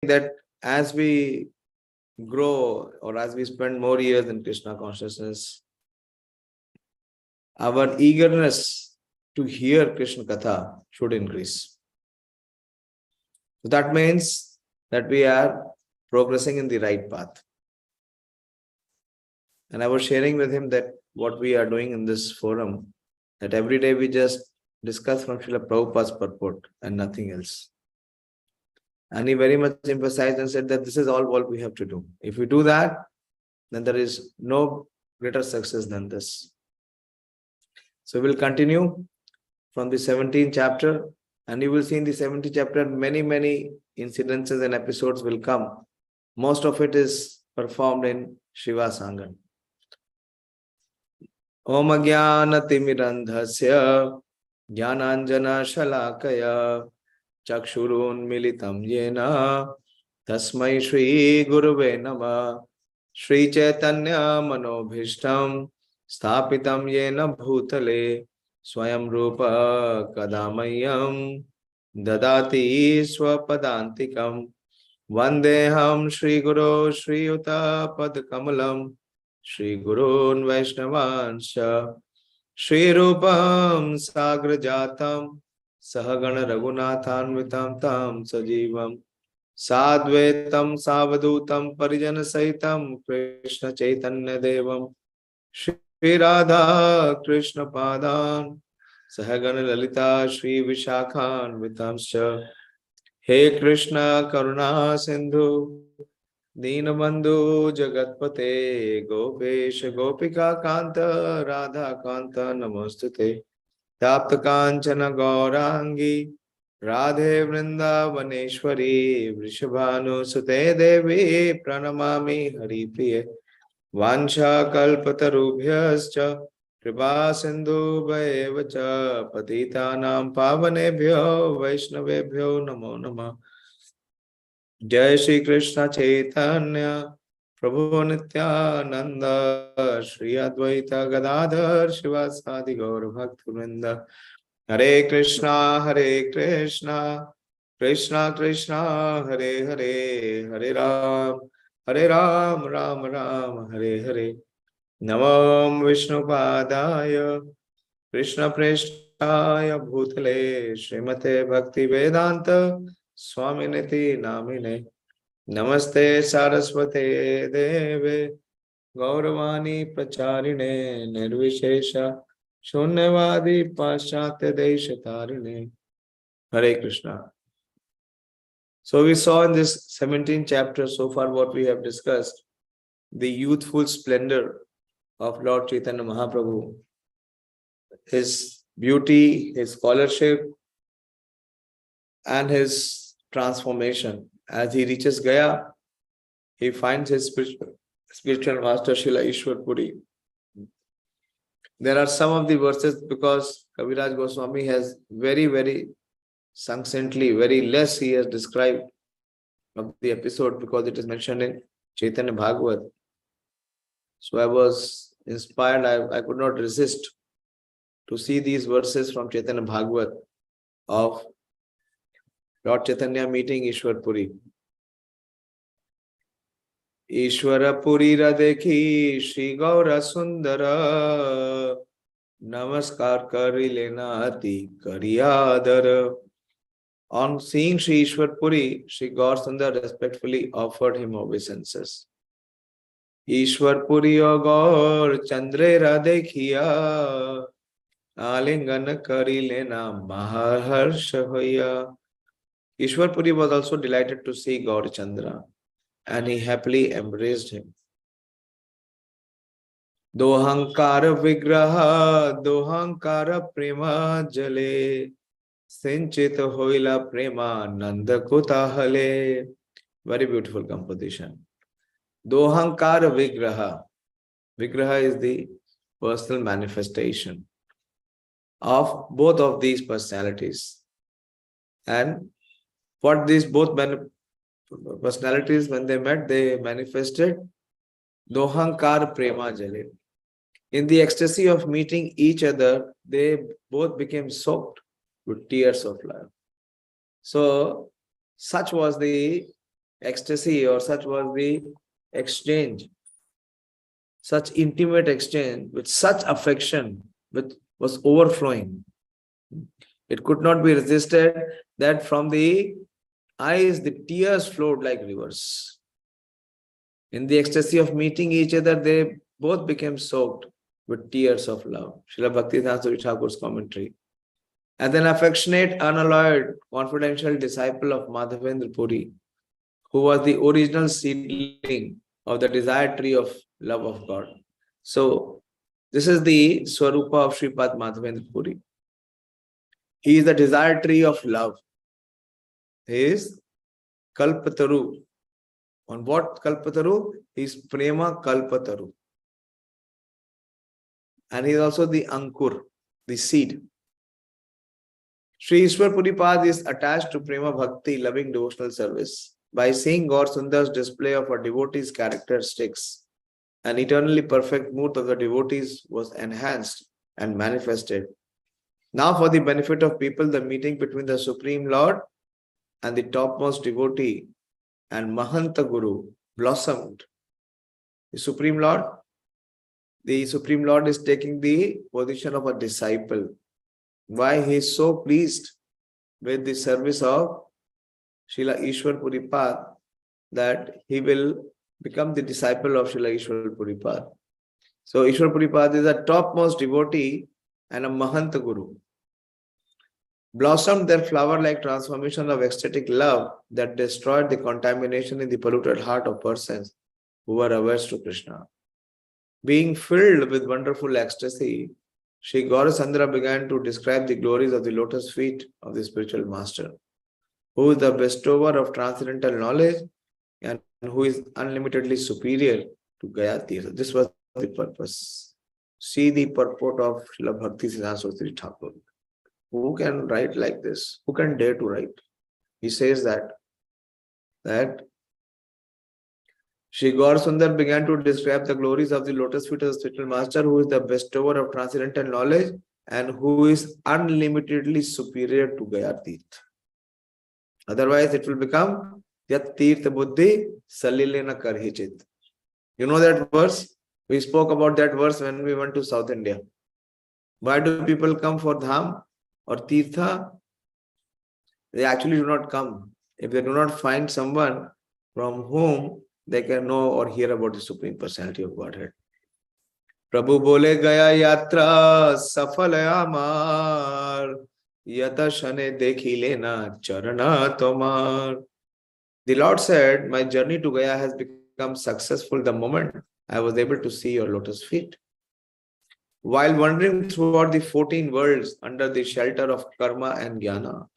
that as we grow or as we spend more years in Krishna consciousness, our eagerness to hear Krishna Katha should increase. So that means that we are progressing in the right path. And I was sharing with him that what we are doing in this forum, that every day we just discuss from Srila Prabhupada's purport and nothing else. And he very much emphasized and said that this is all what we have to do. If we do that, then there is no greater success than this. So we'll continue from the 17th chapter, and you will see in the 17th chapter many incidences and episodes will come. Most of it is performed in Shiva Sangan. Om Jnana Timirandhasya Jnananjana Shalakaya Chakshurun Militam Yena Tasmai Shri Guruve Nama Śrī Caitanya-caritāmṛta Sthapitam Yena Bhutale Swayam Rupa Kadamayam Dadati Swapadantikam Vandeham Shri Guru Shri Yuta Padkamalam Shri Gurun Vaishnavansha Shri Rupam Sagrajatam Sahagana Raghunathanvitam Tam Sajivam Sadvetam Savadutam Parijana Saitam Krishna Chaitanya Devam Shri Radha Krishna Padan Sahagana Lalita Shri Vishakhan Vitamscha He Krishna Karuna Sindhu Deenabandhu Jagatpate Gopesh Gopika Kanta Radha Kanta Namostute Tapta Kanchana Gaurangi Radhe Vrindavaneshwari Vrishabhanu Sute Devi Pranamami Hari Priye Vansha Kalpatarubhyascha Kripa Sindhu Bhaevacha Patitanam Pavanebhyo Vaishnavebhyo Namo Namah Jai Shri Krishna Chaitanya Prabhu Nityananda Shri Advaita Gadadhar Shivasadi Gaur Bhaktivinoda Hare Krishna Krishna Krishna Hare Hare Hare Ram Ram Ram Hare Hare Namam Vishnu Padaya Krishna Preshtaya Bhutale Srimate Bhakti Vedanta Swaminiti Namine Namaste Saraswate Deve Gauravani Pracharine Nirvishesha Shunyavadi Paschatya Deshatarine. Hare Krishna. So we saw in this 17th chapter so far what we have discussed, the youthful splendor of Lord Chaitanya Mahaprabhu, his beauty, his scholarship, and his transformation. As he reaches Gaya, he finds his spiritual master Srila Ishwar Puri. There are some of the verses because Kaviraj Goswami has very succinctly, very less he has described of the episode because it is mentioned in Chaitanya Bhagavat. So I was inspired, I could not resist to see these verses from Chaitanya Bhagavat of Lord Chaitanya meeting Ishwar Puri. Ishwara Puri Radekhi Shri Gaura Sundara Namaskar Kari Lena Ati Kariyadara. On seeing Shri Ishwar Puri, Shri Gaur Sundar respectfully offered him obeisances. Ishwar Puri o Gaur Chandre Radekhiya Alingana Kari Lena Mahaharsha Hoya. Ishwar Puri was also delighted to see Gaur Chandra, and he happily embraced him. Dohankara Vigraha, Dohankara Prema Jale, Sinchita Hoila Prema Nanda Kutahale. Very beautiful composition. Dohankara Vigraha. Vigraha is the personal manifestation of both of these personalities. And what these both personalities, when they met, they manifested Dohankar Prema Jale. In the ecstasy of meeting each other, they both became soaked with tears of love. So, such was the ecstasy, or such was the exchange, such intimate exchange with such affection, which was overflowing. It could not be resisted that from the eyes the tears flowed like rivers. In the ecstasy of meeting each other, they both became soaked with tears of love. Srila Bhaktivedanta Thakur's commentary. As an affectionate, unalloyed, confidential disciple of Madhavendra Puri, who was the original seedling of the desired tree of love of God. So, this is the Swarupa of Sripad Madhavendra Puri. He is the desired tree of love. He is Kalpataru. On what Kalpataru? He is Prema Kalpataru. And he is also the Ankur, the seed. Sri Ishwar Puripad is attached to Prema Bhakti, loving devotional service. By seeing Gaur Sundar's display of a devotee's characteristics, an eternally perfect mood of the devotees was enhanced and manifested. Now, for the benefit of people, the meeting between the Supreme Lord and the topmost devotee and Mahanta Guru blossomed. The Supreme Lord is taking the position of a disciple. Why? He is so pleased with the service of Srila Ishwar Puripad that he will become the disciple of Srila Ishwar Puripad. So Ishwar Puripad is a topmost devotee and a Mahanta Guru. Blossomed their flower-like transformation of ecstatic love that destroyed the contamination in the polluted heart of persons who were averse to Krishna. Being filled with wonderful ecstasy, Sri Gaurasundara began to describe the glories of the lotus feet of the spiritual master, who is the bestower of transcendental knowledge and who is unlimitedly superior to Gaya Tirtha. This was the purpose. See the purport of Srila Bhaktisiddhanta Saraswati Thakur. Who can write like this? Who can dare to write? He says that Sri Gaurasundara began to describe the glories of the lotus feet of the spiritual master, who is the bestower of transcendental knowledge and who is unlimitedly superior to Gaya Tirtha. Otherwise, it will become Yat Tirtha Buddhi Salilena Karhichit. You know that verse? We spoke about that verse when we went to South India. Why do people come for Dham or Tirtha? They actually do not come if they do not find someone from whom they can know or hear about the Supreme Personality of Godhead. Prabhu bole gaya yatra safalaya mar yata shane dekhi lena charana tomar. The Lord said, my journey to Gaya has become successful the moment I was able to see your lotus feet. While wandering throughout the 14 worlds under the shelter of karma and jnana,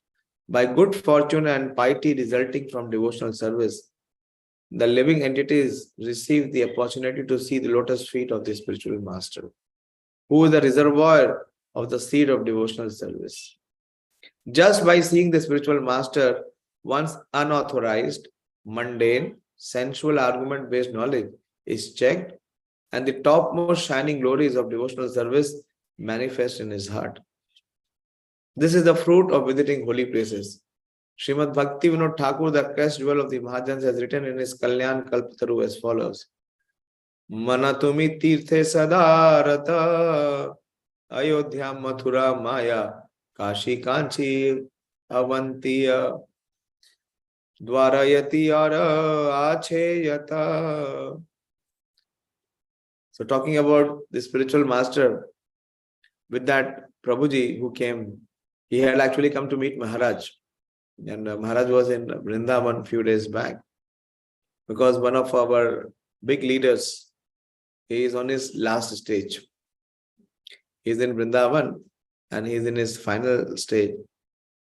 by good fortune and piety resulting from devotional service, the living entities receive the opportunity to see the lotus feet of the spiritual master, who is the reservoir of the seed of devotional service. Just by seeing the spiritual master, one's unauthorized, mundane, sensual argument-based knowledge is checked and the topmost shining glories of devotional service manifest in his heart. This is the fruit of visiting holy places. Srimad Bhakti Vinod Thakur, the crest jewel of the Mahajans, has written in his Kalyan Kalpataru as follows. Manatumi tirthe sadarata Ayodhya Mathura Maya Kashi Kanchi Avantiya Dwarayati Ara Acheyata. So talking about the spiritual master, with that Prabhuji who came, he had actually come to meet Maharaj. And Maharaj was in Vrindavan a few days back because one of our big leaders, he is on his last stage. He is in Vrindavan and he is in his final stage.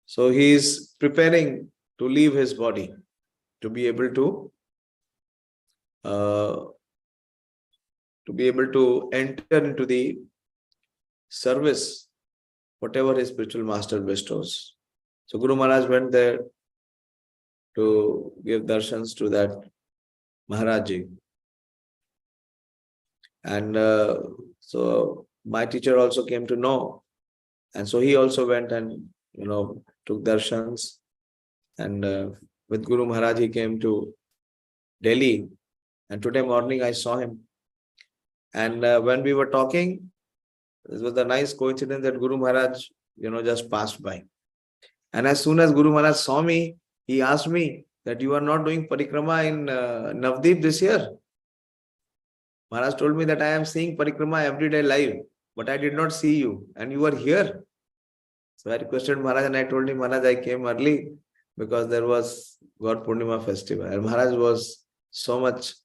So he is preparing to leave his body to be able to enter into the service, whatever his spiritual master bestows. So Guru Maharaj went there to give darshans to that Maharaji. And so my teacher also came to know. And so he also went and, took darshans. And with Guru Maharaj, he came to Delhi. And today morning I saw him. And when we were talking, this was a nice coincidence that Guru Maharaj, just passed by. And as soon as Guru Maharaj saw me, he asked me that you are not doing parikrama in Navdeep this year. Maharaj told me that I am seeing parikrama every day live, but I did not see you and you were here. So I requested Maharaj and I told him, Maharaj, I came early because there was God Purnima festival. And Maharaj was so much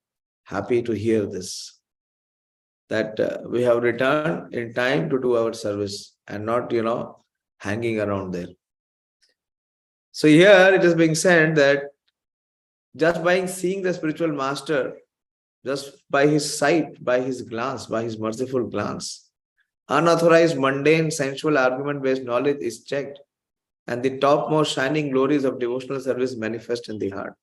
happy to hear this, that we have returned in time to do our service and not, hanging around there. So here it is being said that just by seeing the spiritual master, just by his sight, by his glance, by his merciful glance, unauthorized, mundane, sensual, argument-based knowledge is checked, and the topmost shining glories of devotional service manifest in the heart.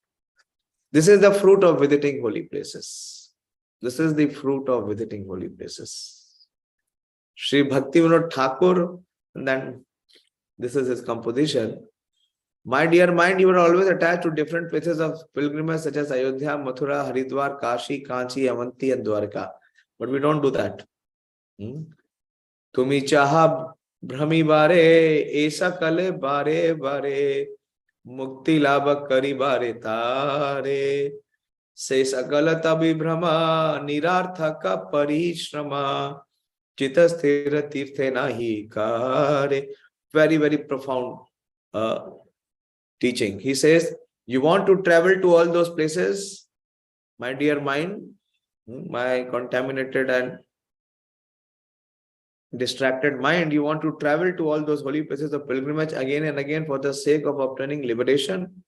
This is the fruit of visiting holy places. This is the fruit of visiting holy places. Sri Bhaktivinoda Thakur, and then this is his composition. My dear mind, you are always attached to different places of pilgrimage such as Ayodhya, Mathura, Haridwar, Kashi, Kanchi, Avanti and Dwarka. But we don't do that. Tumi chaha brahmi bare, esa kale bare bare, mukti labha kari bare tare, se sakala tabi brahma, nirarthaka parishrama, chita sthira tirthe nahi kare. Very, very profound teaching. He says, you want to travel to all those places, my dear mind, my contaminated and distracted mind, you want to travel to all those holy places of pilgrimage again and again for the sake of obtaining liberation.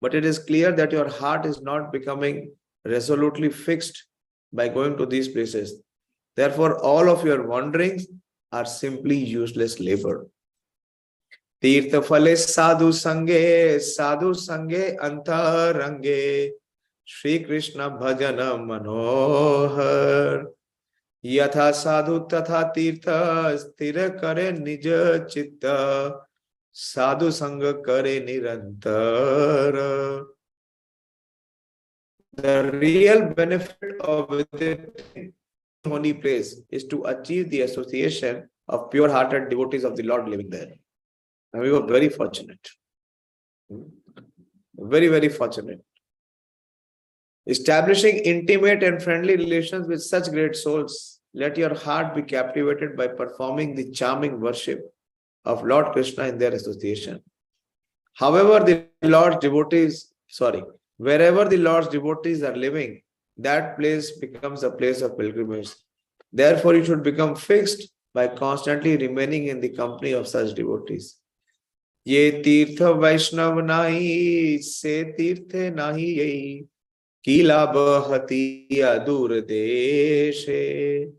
But it is clear that your heart is not becoming resolutely fixed by going to these places. Therefore, all of your wanderings are simply useless labor. Tirtha phale sadhu sange antarange, Shri Krishna bhajana manohar, yatha sadhu tatha tirtha sthira kare nija chitta, sadhu sanga kare nirantara. The real benefit of visiting holy place is to achieve the association of pure-hearted devotees of the Lord living there. And we were very fortunate. Very, very fortunate. Establishing intimate and friendly relations with such great souls, let your heart be captivated by performing the charming worship of Lord Krishna in their association. Wherever the Lord's devotees are living, that place becomes a place of pilgrimage. Therefore, you should become fixed by constantly remaining in the company of such devotees. Ye tirtha vaishnav nahi, se tirthe nahi yei, kila bahati adur deshe,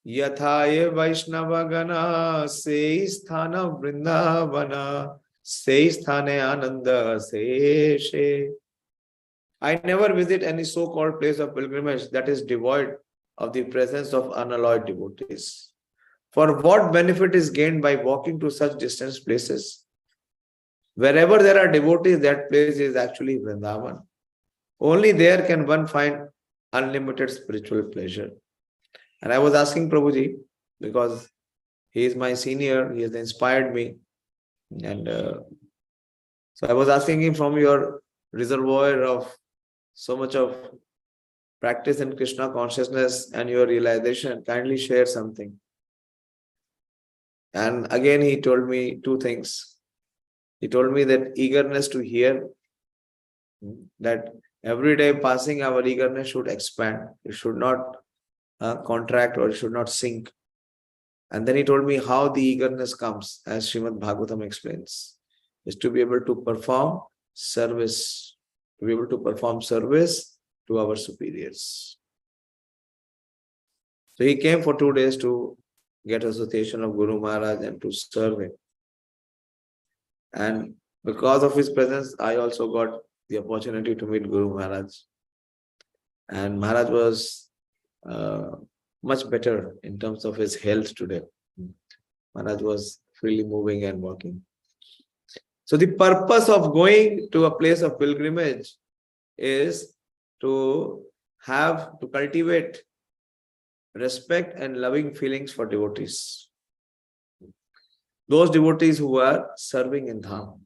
yathaye vaishnava gana, se sthana vrindavana, se sthane ananda seshe. I never visit any so-called place of pilgrimage that is devoid of the presence of unalloyed devotees. For what benefit is gained by walking to such distant places? Wherever there are devotees, that place is actually Vrindavan. Only there can one find unlimited spiritual pleasure. And I was asking Prabhuji, because he is my senior, he has inspired me. And so I was asking him, from your reservoir of so much of practice in Krishna consciousness and your realization, kindly share something. And again, he told me two things. He told me that eagerness to hear, that every day passing our eagerness should expand. It should not contract, or it should not sink. And then he told me how the eagerness comes, as Srimad Bhagavatam explains, is to be able to perform service, to be able to perform service to our superiors. So he came for 2 days to get association of Guru Maharaj and to serve him. And because of his presence, I also got the opportunity to meet Guru Maharaj. And Maharaj was much better in terms of his health today. Maharaj was freely moving and walking. So the purpose of going to a place of pilgrimage is to cultivate respect and loving feelings for devotees. Those devotees who are serving in Dham.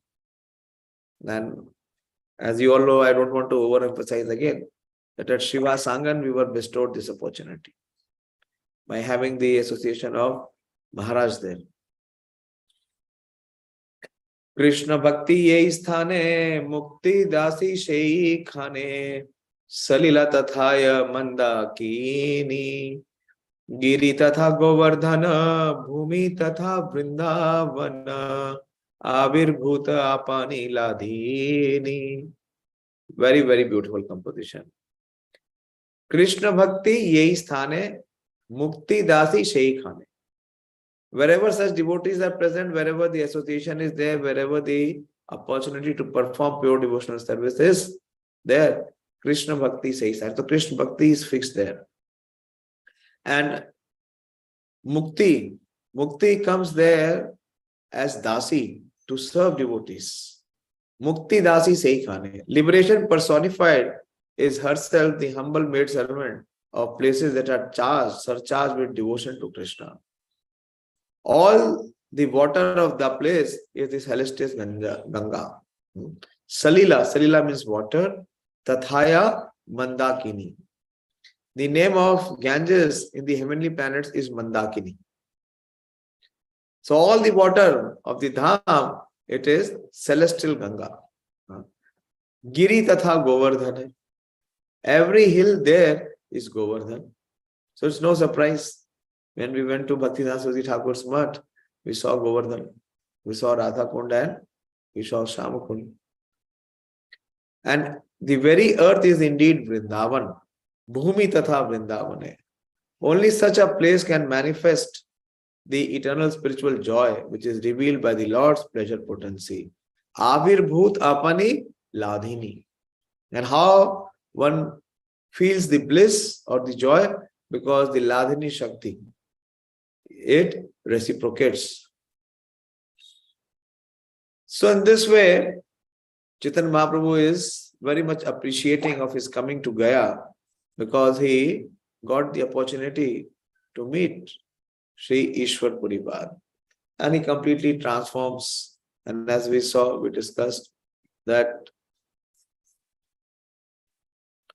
And as you all know, I don't want to overemphasize again, that at Shiva Sangan we were bestowed this opportunity by having the association of Maharaj there. Krishna Bhakti ye sthane mukti dasi shei khane salila tathaya mandakini giri tatha govardhana bhumi tatha vrindavana avirbhuta apani ladhini. Very, very beautiful composition. Krishna Bhakti ye sthane mukti dasi shei khane. Wherever such devotees are present, wherever the association is there, wherever the opportunity to perform pure devotional service is there, Krishna Bhakti says that. So Krishna Bhakti is fixed there. And Mukti comes there as Dasi, to serve devotees. Mukti Dasi Seikhane. Liberation personified is herself the humble maid servant of places that are surcharged with devotion to Krishna. All the water of the place is this celestial Ganga. Salila means water. Tathaya Mandakini. The name of Ganges in the heavenly planets is Mandakini. So all the water of the Dham, it is celestial Ganga. Giri Tatha Govardhan. Every hill there is Govardhan. So it's no surprise. When we went to Bhaktivedanta Saraswati Thakur's Mutt, we saw Govardhan, we saw Radha Kund, and we saw Shamakund. And the very earth is indeed Vrindavan. Bhumi Tatha Vrindavane. Only such a place can manifest the eternal spiritual joy which is revealed by the Lord's pleasure potency. Avirbhut Apani Ladhini. And how one feels the bliss or the joy? Because the Ladhini Shakti, it reciprocates. So in this way, Chaitanya Mahāprabhu is very much appreciating of his coming to Gaya, because he got the opportunity to meet Sri Ishwar Puripad, and he completely transforms. And as we discussed that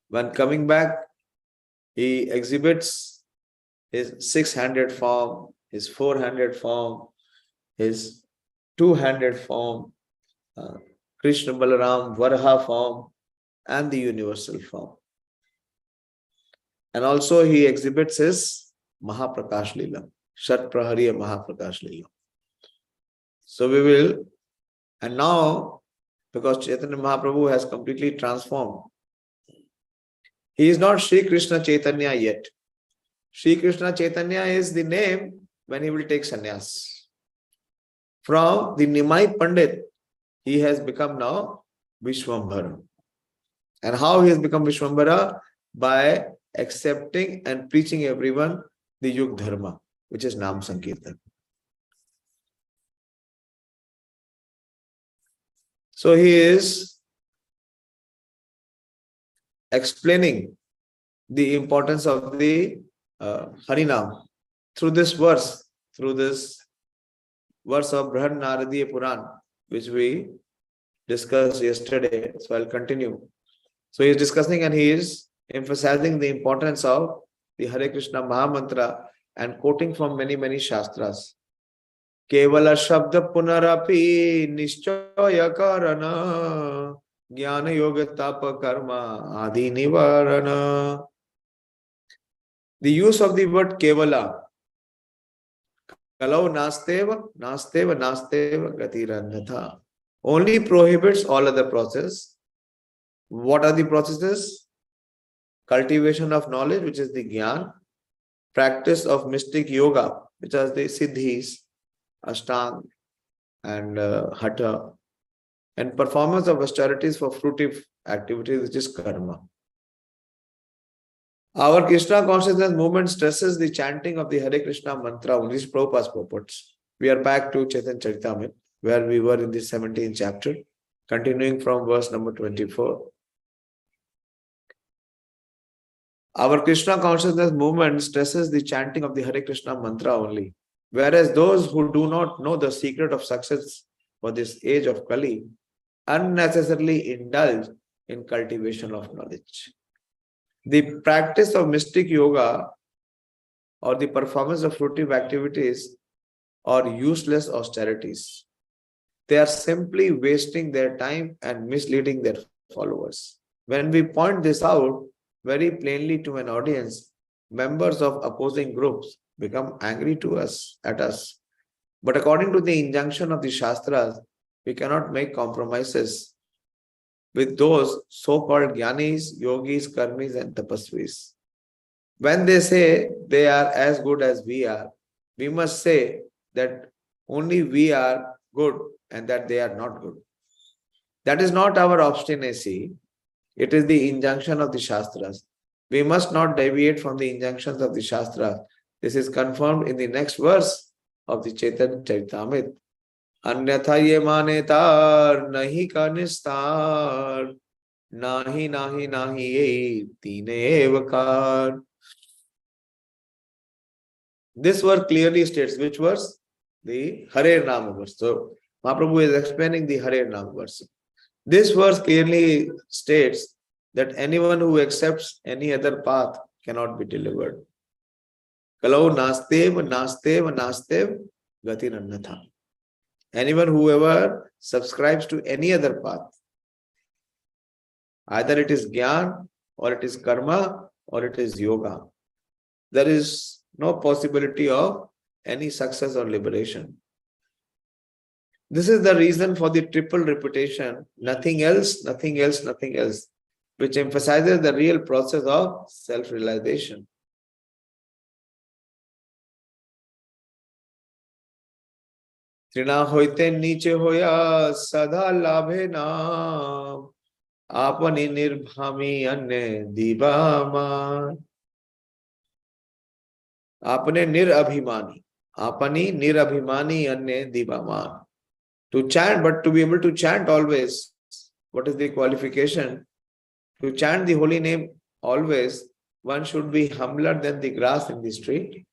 when coming back, he exhibits his 6-handed form, his 4-handed form, his 2-handed form, Krishna Balaram Varaha form, and the universal form. And also he exhibits his Mahaprakash Lila, Shat Prahariya Mahaprakash Lila. So we will, and now, because Chaitanya Mahaprabhu has completely transformed, he is not Śrī Krishna Caitanya yet. Śrī Krishna Caitanya is the name when he will take sannyas. From the Nimai Pandit, he has become now Vishwambhara. And how he has become Vishwambhara? By accepting and preaching everyone the Yug Dharma, which is Nam Sankirtan. So he is explaining the importance of the Harinam through this verse of Brihad Naradiya Puran, which we discussed yesterday. So I'll continue. So he is discussing and he is emphasizing the importance of the Hare Krishna Mahamantra and quoting from many, many Shastras. Kevala Shabda Punarapi Nishchaya Karana Jnana Yoga Tapa Karma Adi Nivarana. The use of the word Kevala, Kalau Nasteva, Nasteva, Nasteva, Gatirannatha, only prohibits all other processes. What are the processes? Cultivation of knowledge, which is the Gyan, practice of mystic yoga, which are the Siddhis, Ashtang, and Hatha, and performance of austerities for fruitive activities, which is Karma. Our Krishna consciousness movement stresses the chanting of the Hare Krishna mantra, which is Prabhupada's purports. We are back to Chaitanya-caritāmṛta. where we were in the 17th chapter, continuing from verse number 24. Our Krishna consciousness movement stresses the chanting of the Hare Krishna mantra only, whereas those who do not know the secret of success for this age of Kali unnecessarily indulge in cultivation of knowledge. The practice of mystic yoga or the performance of fruitive activities are useless austerities. They are simply wasting their time and misleading their followers. When we point this out very plainly to an audience, members of opposing groups become angry at us. But according to the injunction of the Shastras, we cannot make compromises with those so-called Jnanis, Yogis, Karmis and Tapasvis. When they say they are as good as we are, we must say that only we are good and that they are not good. That is not our obstinacy. It is the injunction of the Shastras. We must not deviate from the injunctions of the Shastras. This is confirmed in the next verse of the Caitanya-caritāmṛta. Anyatha ye manetar nahi ka nistar nahi nahi nahi ye tine evakar. This verse clearly states which verse? The Hare Nama verse. So Mahāprabhu is explaining the Hare Nama verse. This verse clearly states that anyone who accepts any other path cannot be delivered. Kalau nastev, nastev, nastev, gati annatha. Anyone whoever subscribes to any other path, either it is Gyan, or it is Karma, or it is Yoga, there is no possibility of any success or liberation. This is the reason for the triple repetition, nothing else, nothing else, nothing else, which emphasizes the real process of self-realization. Trina hoite niche hoya sada labhe naam apani nirbhami anye divama. Apane nirabhimani. Apani nirabhimani anye divama. To chant, but to be able to chant always, what is the qualification? To chant the holy name always, one should be humbler than the grass in the street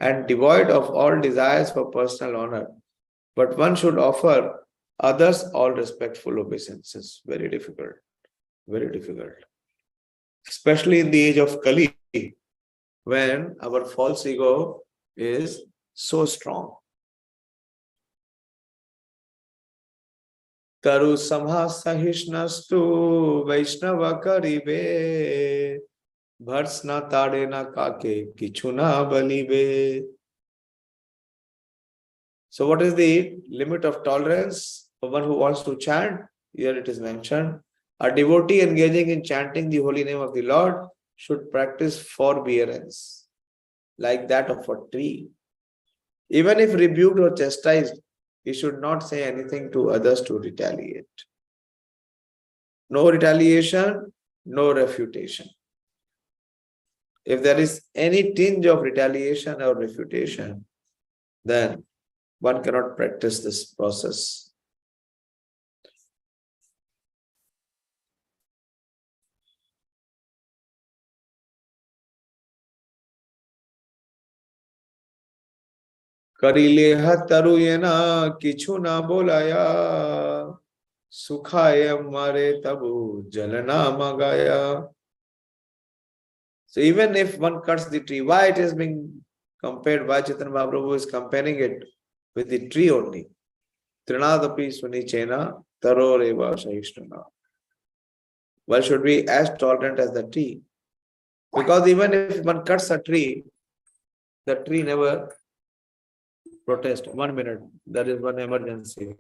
and devoid of all desires for personal honor. But one should offer others all respectful obeisances. Very difficult. Very difficult. Especially in the age of Kali, when our false ego is so strong. Taru samha sahishnastu Vaishnava karibe Bharsna tade na kake kichuna balibe. So what is the limit of tolerance for one who wants to chant? Here it is mentioned. A devotee engaging in chanting the holy name of the Lord should practice forbearance, like that of a tree. Even if rebuked or chastised, he should not say anything to others to retaliate. No retaliation, no refutation. If there is any tinge of retaliation or refutation, then one cannot practice this process. Karile hataru yena kichu na bolaya sukhaya mare tabu jalana magaya. So even if one cuts the tree, why it is being compared? Why Chaitanya Mahāprabhu is comparing it with the tree only? Trinadapi sunichena taro reva sahishnana. One should be as tolerant as the tree. Because even if one cuts a tree, the tree never protests. 1 minute, there is one emergency.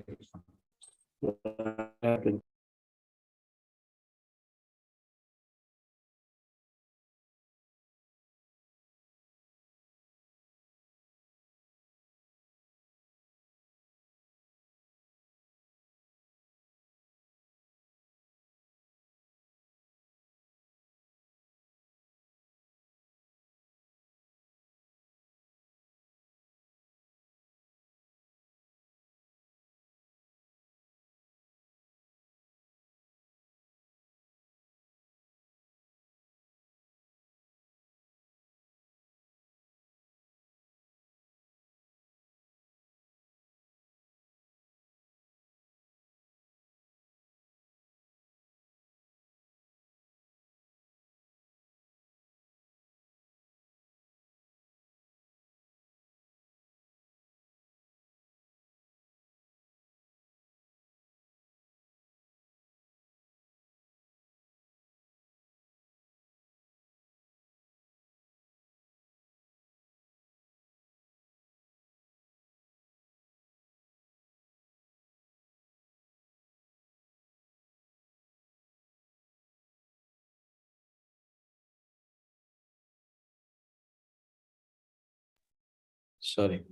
Sorry.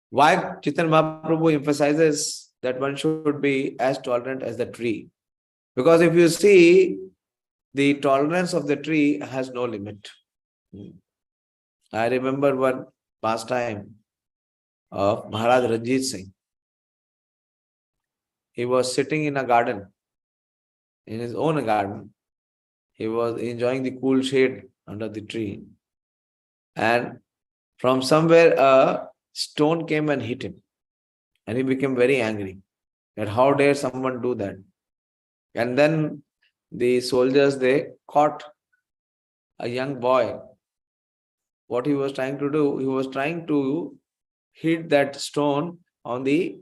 Why Chaitanya Mahaprabhu emphasizes that one should be as tolerant as the tree? Because if you see, the tolerance of the tree has no limit. I remember one pastime of Maharaj Ranjit Singh. He was sitting in a garden, in his own garden. He was enjoying the cool shade under the tree. And from somewhere a stone came and hit him. And he became very angry that how dare someone do that. And then the soldiers, they caught a young boy. What he was trying to do, he was trying to hit that stone on the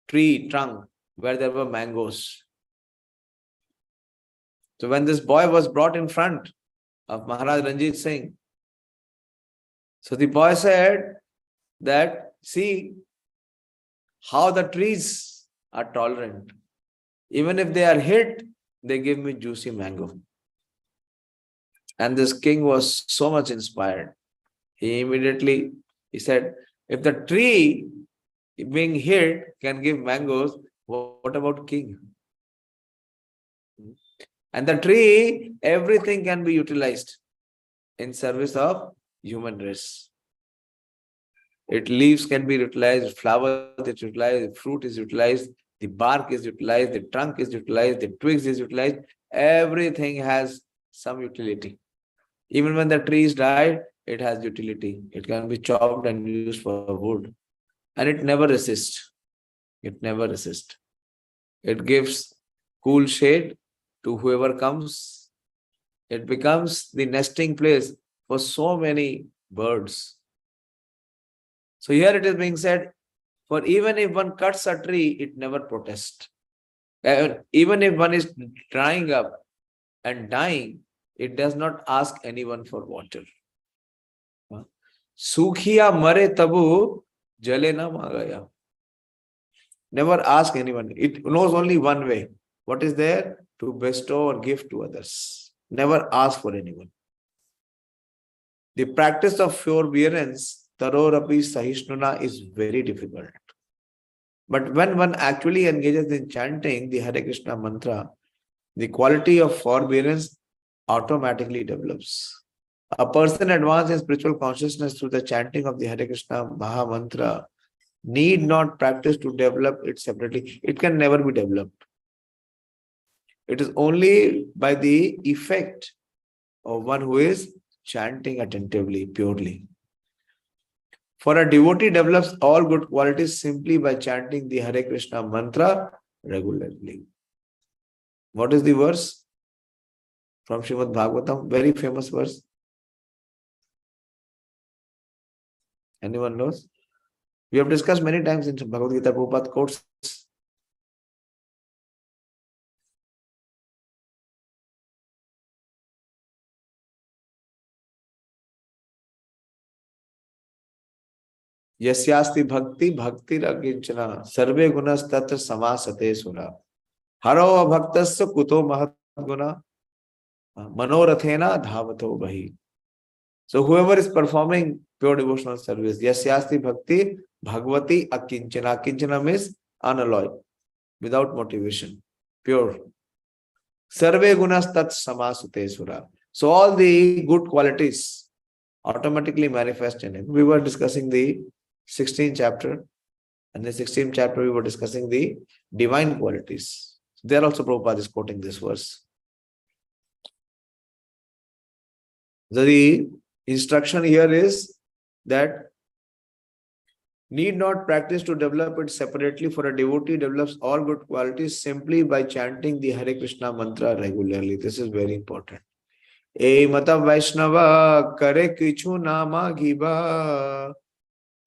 tree trunk where there were mangoes. So when this boy was brought in front of Maharaj Ranjit Singh, so the boy said that, see how the trees are tolerant. Even if they are hit, they give me juicy mango. And this king was so much inspired. He said, if the tree being hit can give mangoes, what about king? And the tree, everything can be utilized in service of human race. Its leaves can be utilized, flowers is utilized, fruit is utilized, the bark is utilized, the trunk is utilized, the twigs is utilized. Everything has some utility. Even when the tree is died, it has utility. It can be chopped and used for wood. And it never resists. It never resists. It gives cool shade to whoever comes. It becomes the nesting place for so many birds. So here it is being said, for even if one cuts a tree, it never protests. Even if one is drying up and dying, it does not ask anyone for water. Sukhiya mare tabu jale na magaya. Never ask anyone. It knows only one way. What is there? To bestow or give to others. Never ask for anyone. The practice of forbearance, tarorapi sahishnuna, is very difficult. But when one actually engages in chanting the Hare Krishna mantra, the quality of forbearance automatically develops. A person advanced in spiritual consciousness through the chanting of the Hare Krishna Maha Mantra need not practice to develop it separately. It can never be developed. It is only by the effect of one who is chanting attentively, purely. For a devotee develops all good qualities simply by chanting the Hare Krishna mantra regularly. What is the verse? From Srimad Bhagavatam, very famous verse. Anyone knows? We have discussed many times in Bhagavad Gita. Prabhupada quotes. Yasyasti bhakti bhakti raginchana sarve gunas tatra samasate sura haro bhaktasya kuto mahat guna manorathena dhavato bahi. So whoever is performing pure devotional service, yasyasti bhakti bhagavati akinchana. Akinchana means unalloyed, without motivation, pure. Sarve gunas tat samasate sura. So all the good qualities automatically manifest in him. We were discussing the 16th chapter. And in the 16th chapter, we were discussing the divine qualities. There also Prabhupada is quoting this verse. The instruction here is that need not practice to develop it separately, for a devotee develops all good qualities simply by chanting the Hare Krishna mantra regularly. This is very important. E mata Vaishnava kare kichu nama giba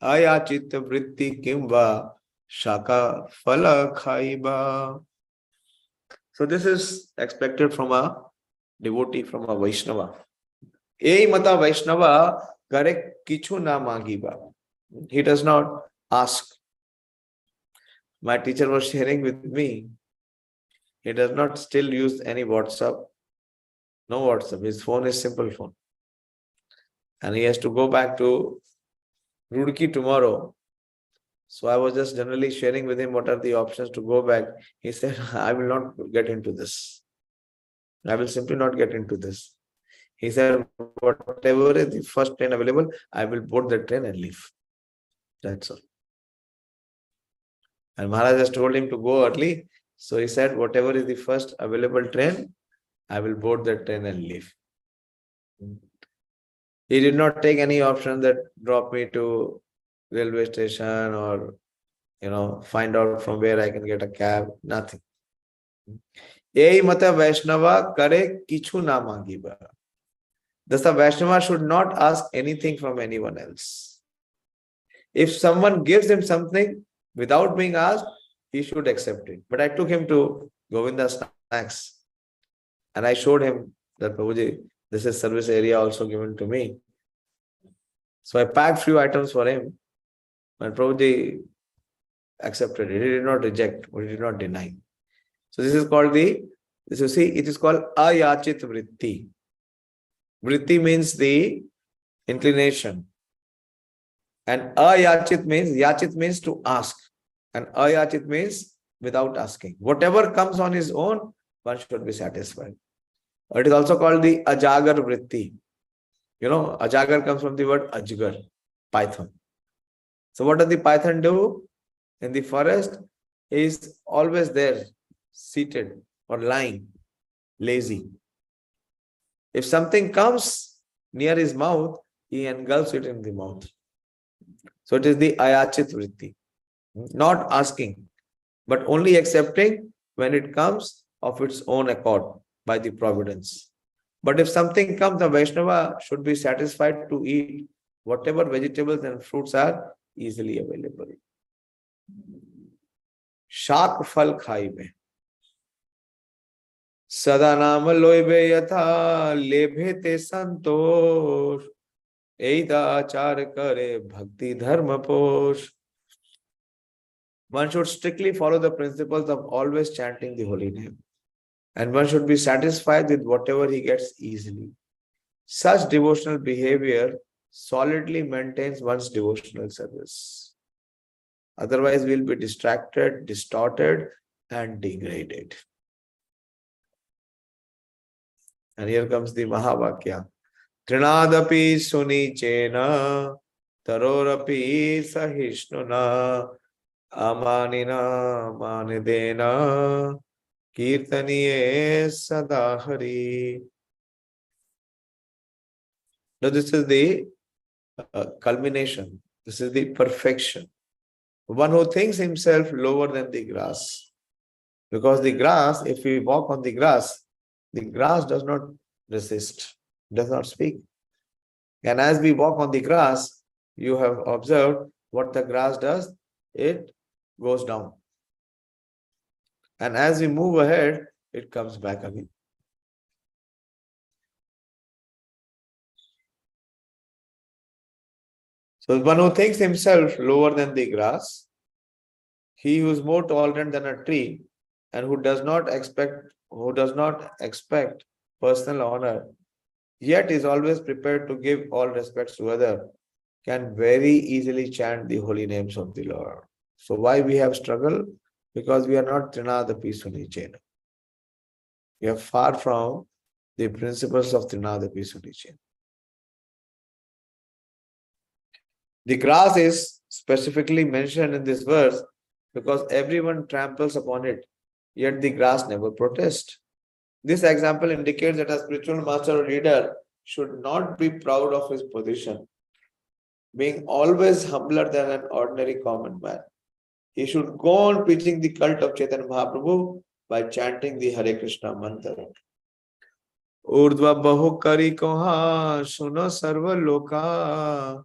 ayachit vritti kimva shaka phala khaiba. So this is expected from a devotee, from a Vaishnava. E mata Vaishnava kare kichu nama giba. He does not ask. My teacher was sharing with me. He does not still use any WhatsApp. No WhatsApp. His phone is simple phone. and he has to go back to Roorkee tomorrow. So I was just generally sharing with him what are the options to go back. He said, I will not get into this. I will simply not get into this. He said, whatever is the first train available, I will board the train and leave. That's all. And Maharaj has told him to go early. So he said, whatever is the first available train, I will board the train and leave. He did not take any option that drop me to railway station or, find out from where I can get a cab. Nothing. Ei mata Vaishnava kare kichu na mangiba. Thus the Vaishnava should not ask anything from anyone else. If someone gives him something without being asked, he should accept it. But I took him to Govinda's snacks and I showed him that, Prabhuji, this is service area also given to me. So I packed few items for him and Prabhuji accepted it. He did not reject or he did not deny. So this is called it is called ayachit vritti. Vritti means the inclination. And yachit means to ask. And ayachit means without asking. Whatever comes on his own, one should be satisfied. It is also called the ajagar vritti. Ajagar comes from the word ajgar, python. So what does the python do? In the forest, he is always there, seated or lying, lazy. If something comes near his mouth, he engulfs it in the mouth. So it is the ayachit vritti. Not asking, but only accepting when it comes of its own accord by the providence. But if something comes, the Vaishnava should be satisfied to eat whatever vegetables and fruits are easily available. Shak phal khaibe. Sada nama loibe yatha lebhe te santosh. Eida achar kare bhakti dharma posh. One should strictly follow the principles of always chanting the holy name. And one should be satisfied with whatever he gets easily. Such devotional behavior solidly maintains one's devotional service. Otherwise, we'll be distracted, distorted, and degraded. And here comes the Mahavakya. Trinadapi suni chena, tarorapi sahishnuna, amanina manidena, kirtaniye sadahari. Now this is the culmination. This is the perfection. One who thinks himself lower than the grass. Because the grass, if we walk on the grass does not resist, does not speak. And as we walk on the grass, you have observed what the grass does, it goes down. And as we move ahead, it comes back again. So one who thinks himself lower than the grass, he who is more tolerant than a tree, and who does not expect personal honor, yet is always prepared to give all respects to others, can very easily chant the holy names of the Lord. So why we have struggle? Because we are not Trinadapi Suni Chena. We are far from the principles of Trinadapi Suni Chena. The grass is specifically mentioned in this verse because everyone tramples upon it, yet the grass never protests. This example indicates that a spiritual master or leader should not be proud of his position, being always humbler than an ordinary common man. He should go on preaching the cult of Chaitanya Mahāprabhu by chanting the Hare Krishna mantra. Urdhva bahu kari koha suno sarva loka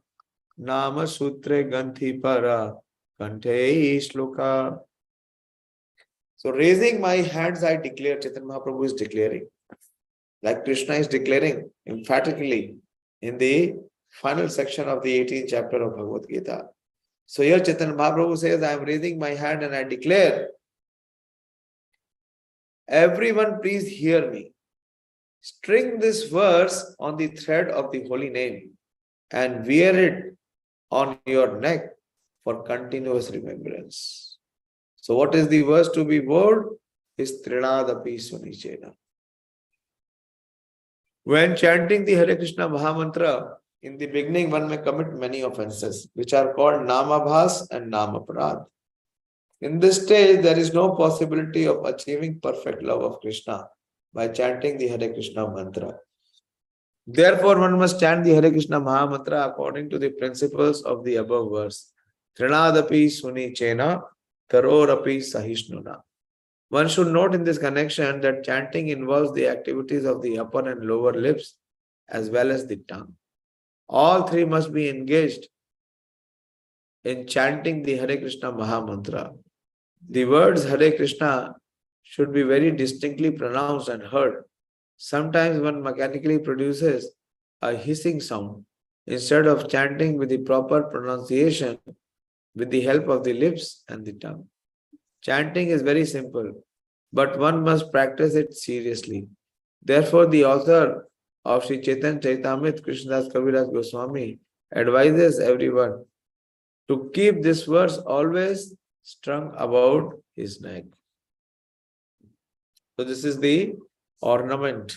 nama sutre ganthi para kanthe shloka. So raising my hands, I declare, Chaitanya Mahāprabhu is declaring. Like Krishna is declaring emphatically in the final section of the 18th chapter of Bhagavad Gita. So here Chaitanya Mahāprabhu says, I am raising my hand and I declare, everyone please hear me. String this verse on the thread of the holy name and wear it on your neck for continuous remembrance. So what is the verse to be worn? Is Trinadapi Sunichena. When chanting the Hare Krishna Mahamantra, in the beginning one may commit many offenses, which are called Namabhas and Namaprad. In this stage, there is no possibility of achieving perfect love of Krishna by chanting the Hare Krishna mantra. Therefore, one must chant the Hare Krishna Mahamantra according to the principles of the above verse. Trinadapi Sunichena, Tarorapi Sahishnuna. One should note in this connection that chanting involves the activities of the upper and lower lips as well as the tongue. All three must be engaged in chanting the Hare Krishna Mahamantra. The words Hare Krishna should be very distinctly pronounced and heard. Sometimes one mechanically produces a hissing sound instead of chanting with the proper pronunciation with the help of the lips and the tongue. Chanting is very simple, but one must practice it seriously. Therefore, the author of Śrī Caitanya-caritāmṛta, Krishnadas Kaviraj Goswami, advises everyone to keep this verse always strung about his neck. So this is the ornament.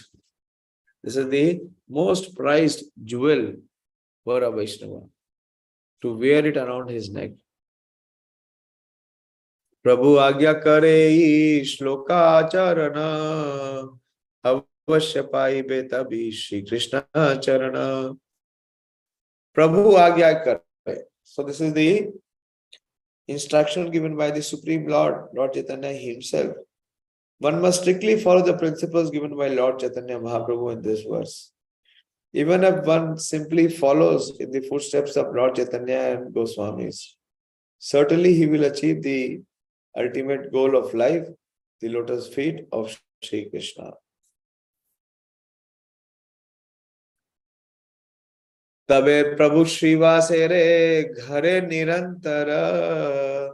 This is the most prized jewel for a Vaishnava, to wear it around his neck. Prabhu agya kare shloka charana avashya paibe tabi Shri Krishna charana. Prabhu agya kare. So this is the instruction given by the Supreme Lord, Lord Chaitanya himself. One must strictly follow the principles given by Lord Chaitanya Mahaprabhu in this verse. Even if one simply follows in the footsteps of Lord Chaitanya and Goswamis, certainly he will achieve the ultimate goal of life, the lotus feet of Shri Krishna. Tabe Prabhu Srivase re ghare nirantara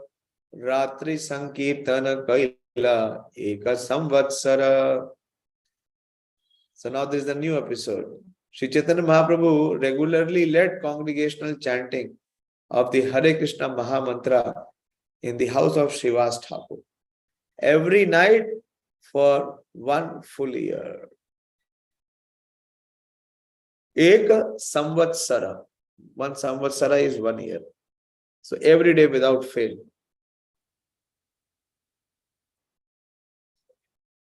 ratri sankirtana kaila eka samvatsara. So now this is the new episode. Śrī Caitanya Mahaprabhu regularly led congregational chanting of the Hare Krishna Mahamantra in the house of Srivas Thakur every night for 1 full year. Eka samvatsara. 1 samvatsara is 1 year. So every day without fail.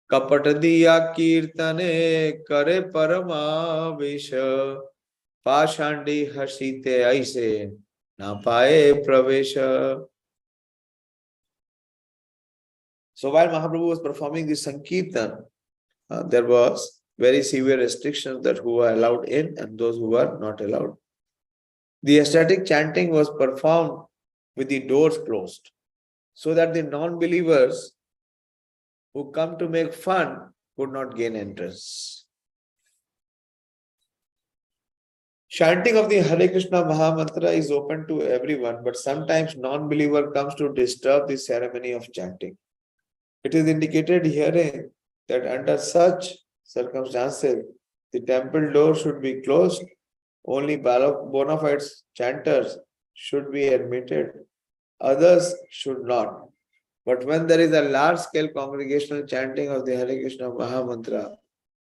Kapatadiya kirtane kare paramavisha pashandi hasite aise na pae pravesha. So while Mahaprabhu was performing the Sankirtan, there was very severe restrictions that who were allowed in and those who were not allowed. The ecstatic chanting was performed with the doors closed, so that the non-believers who come to make fun could not gain entrance. Chanting of the Hare Krishna Mahamantra is open to everyone, but sometimes non-believer comes to disturb the ceremony of chanting. It is indicated herein that under such circumstances, the temple door should be closed. Only bona fide chanters should be admitted. Others should not. But when there is a large-scale congregational chanting of the Hare Krishna Mahamantra,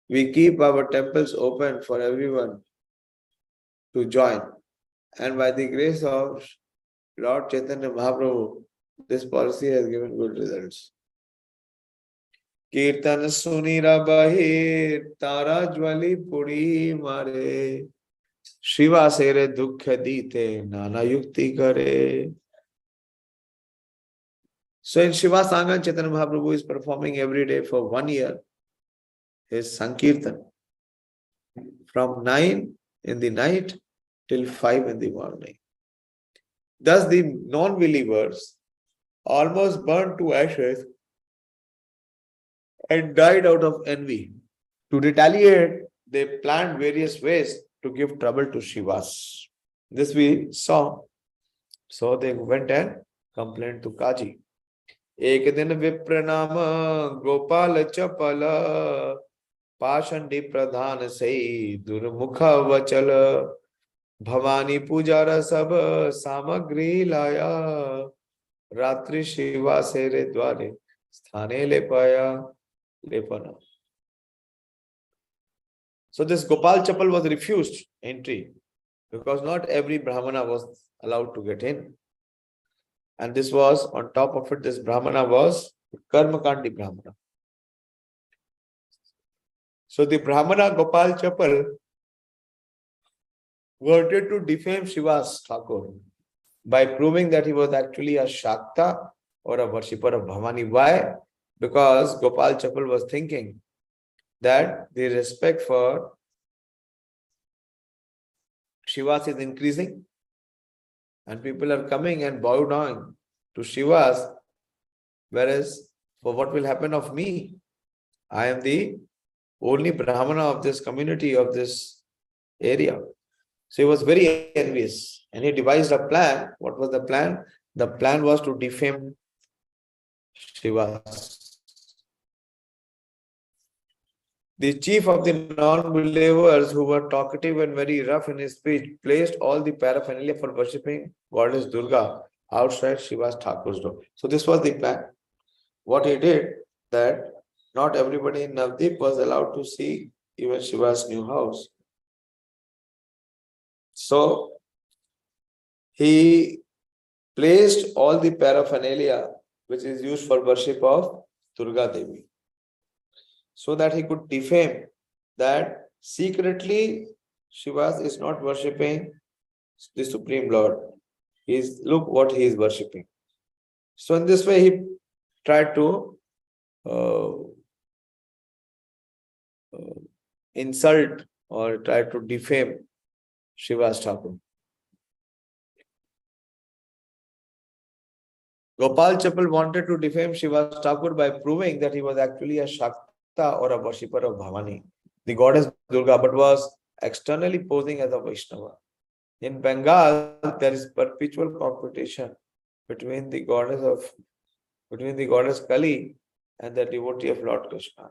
we keep our temples open for everyone to join. And by the grace of Lord Chaitanya Mahaprabhu, this policy has given good results. Kirtan sunira bahir tara jwali puri mare Shiva sere dukkha dite nana yukti kare. So in Shiva Sangha, Chaitanya Mahaprabhu is performing every day for 1 year his Sankirtan from 9 in the night till 5 in the morning. Thus the non-believers almost burned to ashes and died out of envy. To retaliate, they planned various ways to give trouble to Shivas. This we saw. So they went and complained to Kaji. Ek din vipranama gopal chapala pashandi pradhan sai durmukha vachala Bhavani pujara sab samagri laya ratri shiva sere dware sthane lepaya lepana. So this Gopal Chapal was refused entry because not every Brahmana was allowed to get in. And this was, on top of it, this Brahmana was Karmakandi Brahmana. So the Brahmana Gopal Chapal wanted to defame Shiva's Thakur by proving that he was actually a Shakta or a worshipper of Bhavani. Why? Because Gopal Chapal was thinking that the respect for Shivas is increasing and people are coming and bow down to Shivas, whereas for what will happen of me? I am the only Brahmana of this community, of this area. So he was very envious and he devised a plan. What was the plan? The plan was to defame Shivas. The chief of the non-believers, who were talkative and very rough in his speech, placed all the paraphernalia for worshipping goddess Durga outside Shiva's Thakur's door. So this was the plan. What he did, that not everybody in Navdeep was allowed to see even Shiva's new house. So he placed all the paraphernalia which is used for worship of Durga Devi, so that he could defame that secretly Shiva is not worshipping the Supreme Lord. Look what he is worshipping. So in this way he tried to insult or tried to defame Shiva's Thakur. Gopal Chapal wanted to defame Shiva's Thakur by proving that he was actually a Shakta or a worshipper of Bhavani, the goddess Durga, but was externally posing as a Vaishnava. In Bengal, there is perpetual competition between the goddess Kali and the devotee of Lord Krishna.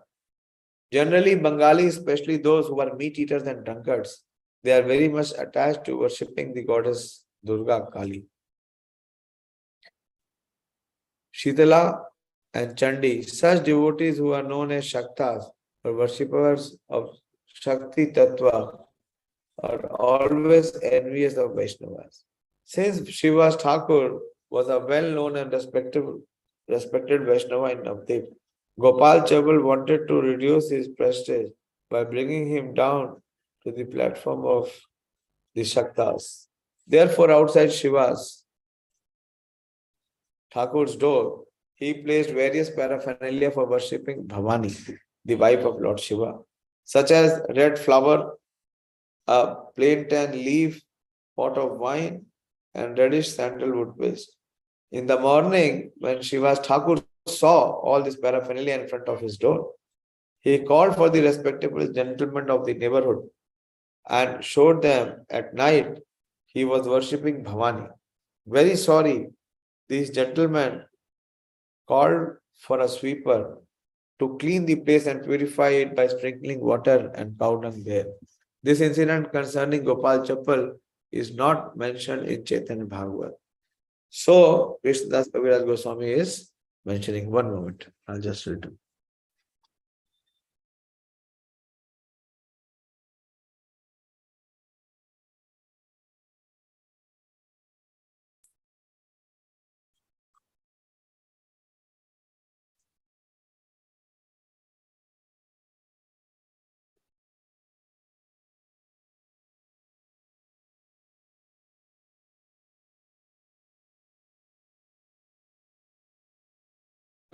Generally, Bengalis, especially those who are meat eaters and drunkards, they are very much attached to worshipping the goddess Durga Kali. Shitala and Chandi, such devotees who are known as Shaktas or worshippers of Shakti Tattva, are always envious of Vaishnavas. Since Shiva's Thakur was a well-known and respected Vaishnava in Navdeep, Gopal Chapal wanted to reduce his prestige by bringing him down to the platform of the Shaktas. Therefore, outside Shiva's Thakur's door, he placed various paraphernalia for worshipping Bhavani, the wife of Lord Shiva, such as red flower, a plain tan leaf, pot of wine, and reddish sandalwood paste. In the morning, when Shiva's Thakur saw all this paraphernalia in front of his door, he called for the respectable gentlemen of the neighborhood and showed them at night he was worshipping Bhavani. Very sorry, these gentlemen called for a sweeper to clean the place and purify it by sprinkling water and cow dung there. This incident concerning Gopal Chapal is not mentioned in Chaitanya Bhagavat. So, Krishnadas Kaviraj Goswami is mentioning. One moment, I'll just read it.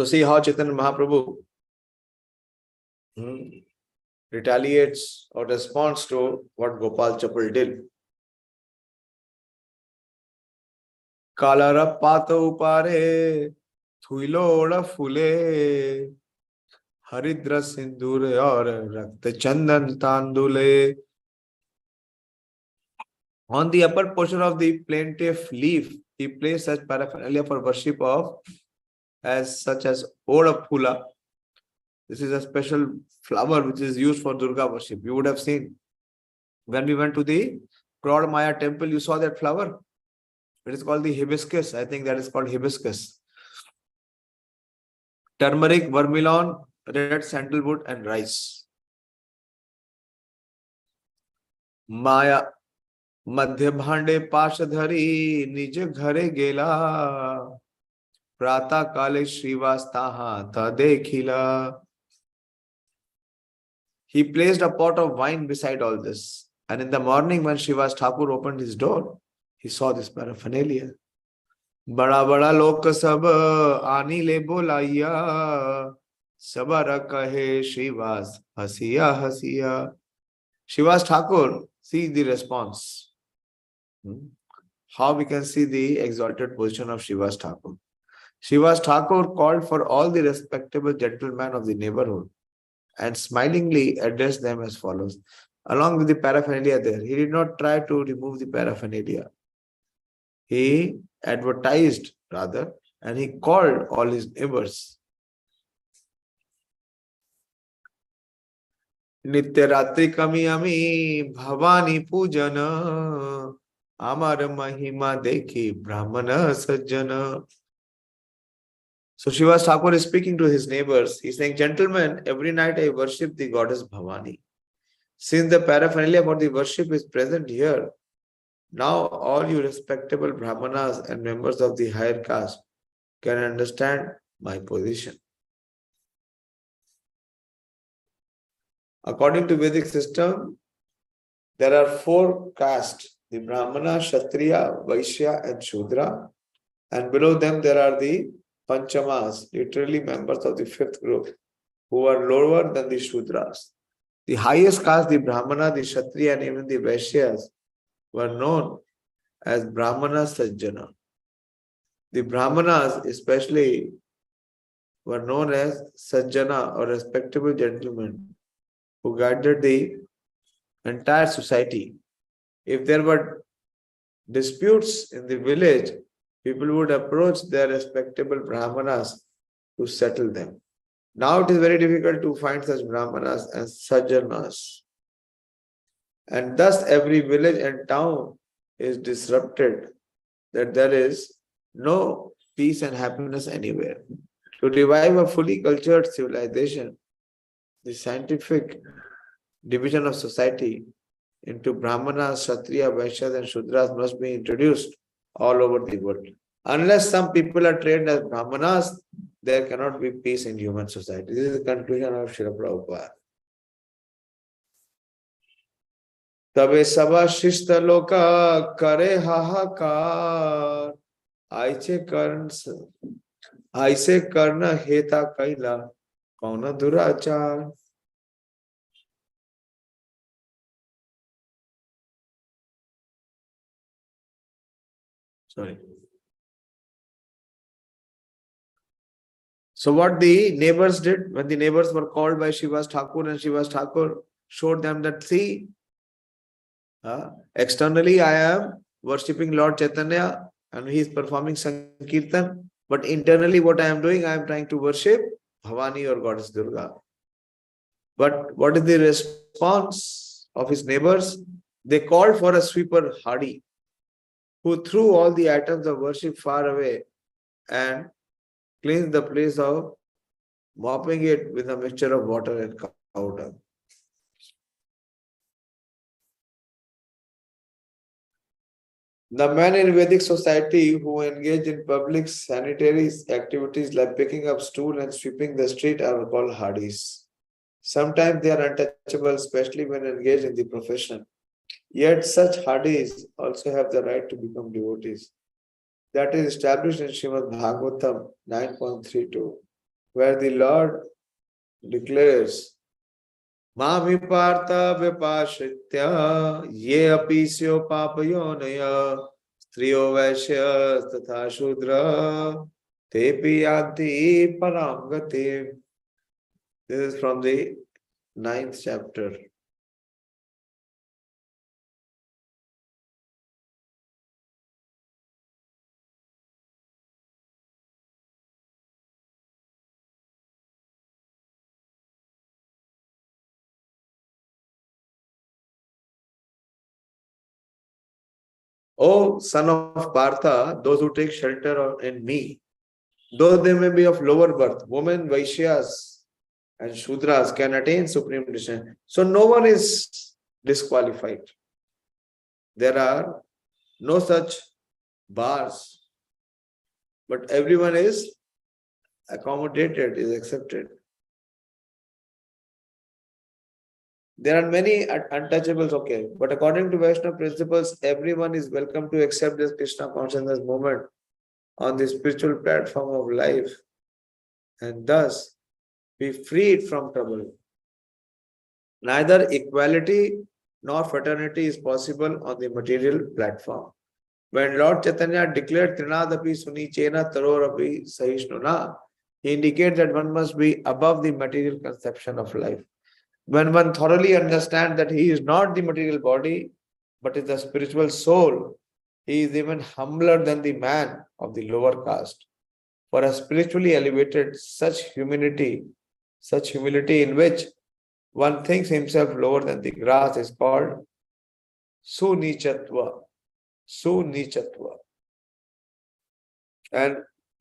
So see how Chaitanya Mahaprabhu retaliates or responds to what Gopal Chapal did. Kalara pata upare, thuiloda fule, haridra sindure aur rakta chandan tandule. On the upper portion of the plaintive leaf, he placed such paraphernalia for worship of such as Oda Phula. This is a special flower which is used for Durga worship. You would have seen when we went to the Lord Maya temple, you saw that flower? It is called the hibiscus. I think that is called hibiscus. Turmeric, vermilion, red sandalwood, and rice. Maya मध्य भांडे पाश धरी निज घरे गेला प्रातः काले श्रीवास ताहा था देखिला. He placed a pot of wine beside all this, and in the morning when Srivas Thakur opened his door, he saw this paraphernalia. बड़ा बड़ा लोक सब आनी ले बोलाइया सबर कहे श्रीवास हसिया हसिया. Srivas Thakur, see the response. How we can see the exalted position of Srivas Thakur. Srivas Thakur called for all the respectable gentlemen of the neighborhood and smilingly addressed them as follows. Along with the paraphernalia there, he did not try to remove the paraphernalia. He advertised rather, and he called all his neighbors. Nitya Ratri Kami Ami Bhavani Pujana Amar Mahima Dekhi Brahmana Sajjana. So Srivas Thakur is speaking to his neighbors. He's saying, gentlemen, every night I worship the goddess Bhavani. Since the paraphernalia for the worship is present here, now all you respectable Brahmanas and members of the higher caste can understand my position. According to Vedic system, there are 4 castes, the Brahmana, Kshatriya, Vaishya and Shudra, and below them there are the Panchamas, literally members of the 5th group, who are lower than the Shudras. The highest caste, the Brahmana, the Kshatriya and even the Vaishyas, were known as Brahmana Sajjana. The Brahmanas especially were known as Sajjana or respectable gentlemen who guided the entire society. If there were disputes in the village, people would approach their respectable Brahmanas to settle them. Now it is very difficult to find such Brahmanas and Sajjanas. And thus every village and town is disrupted, that there is no peace and happiness anywhere. To revive a fully cultured civilization, the scientific division of society into Brahmanas, Kshatriya, Vaishyas and Shudras must be introduced all over the world. Unless some people are trained as Brahmanas, there cannot be peace in human society. This is the conclusion of Srila Prabhupada. Tabe sabha shishta loka kare hahakar aise karna heta kaila kauna durachar. Sorry. So what the neighbors did, when the neighbors were called by Srivas Thakur, and Srivas Thakur showed them that, see, externally I am worshipping Lord Chaitanya and he is performing Sankirtan, but internally what I am doing, I am trying to worship Bhavani or Goddess Durga. But what is the response of his neighbors? They called for a sweeper Hadi, who threw all the items of worship far away and cleansed the place of mopping it with a mixture of water and cow dung. The men in Vedic society who engage in public sanitary activities like picking up stool and sweeping the street are called Hadis. Sometimes they are untouchable, especially when engaged in the profession. Yet such Hadis also have the right to become devotees. That is established in Srimad Bhagavatam 9.32, where the Lord declares, Mami Partha Vipashritya Ye Apisyo Papayonaya Striyo Vaishya Tatha Shudra Tepi Yanti Paramgati. This is from the 9th chapter. O son of Partha, those who take shelter in me, though they may be of lower birth, women, Vaishyas, and Shudras can attain supreme descent. So no one is disqualified. There are no such bars, but everyone is accommodated, is accepted. There are many untouchables, okay, but according to Vaishnava principles, everyone is welcome to accept this Krishna consciousness movement on the spiritual platform of life and thus be freed from trouble. Neither equality nor fraternity is possible on the material platform. When Lord Chaitanya declared Trinadapi Sunichena Tarorapi Sahishnuna, he indicates that one must be above the material conception of life. When one thoroughly understands that he is not the material body, but is the spiritual soul, he is even humbler than the man of the lower caste. For a spiritually elevated, such humility in which one thinks himself lower than the grass is called Sunichatva. Sunichatva. And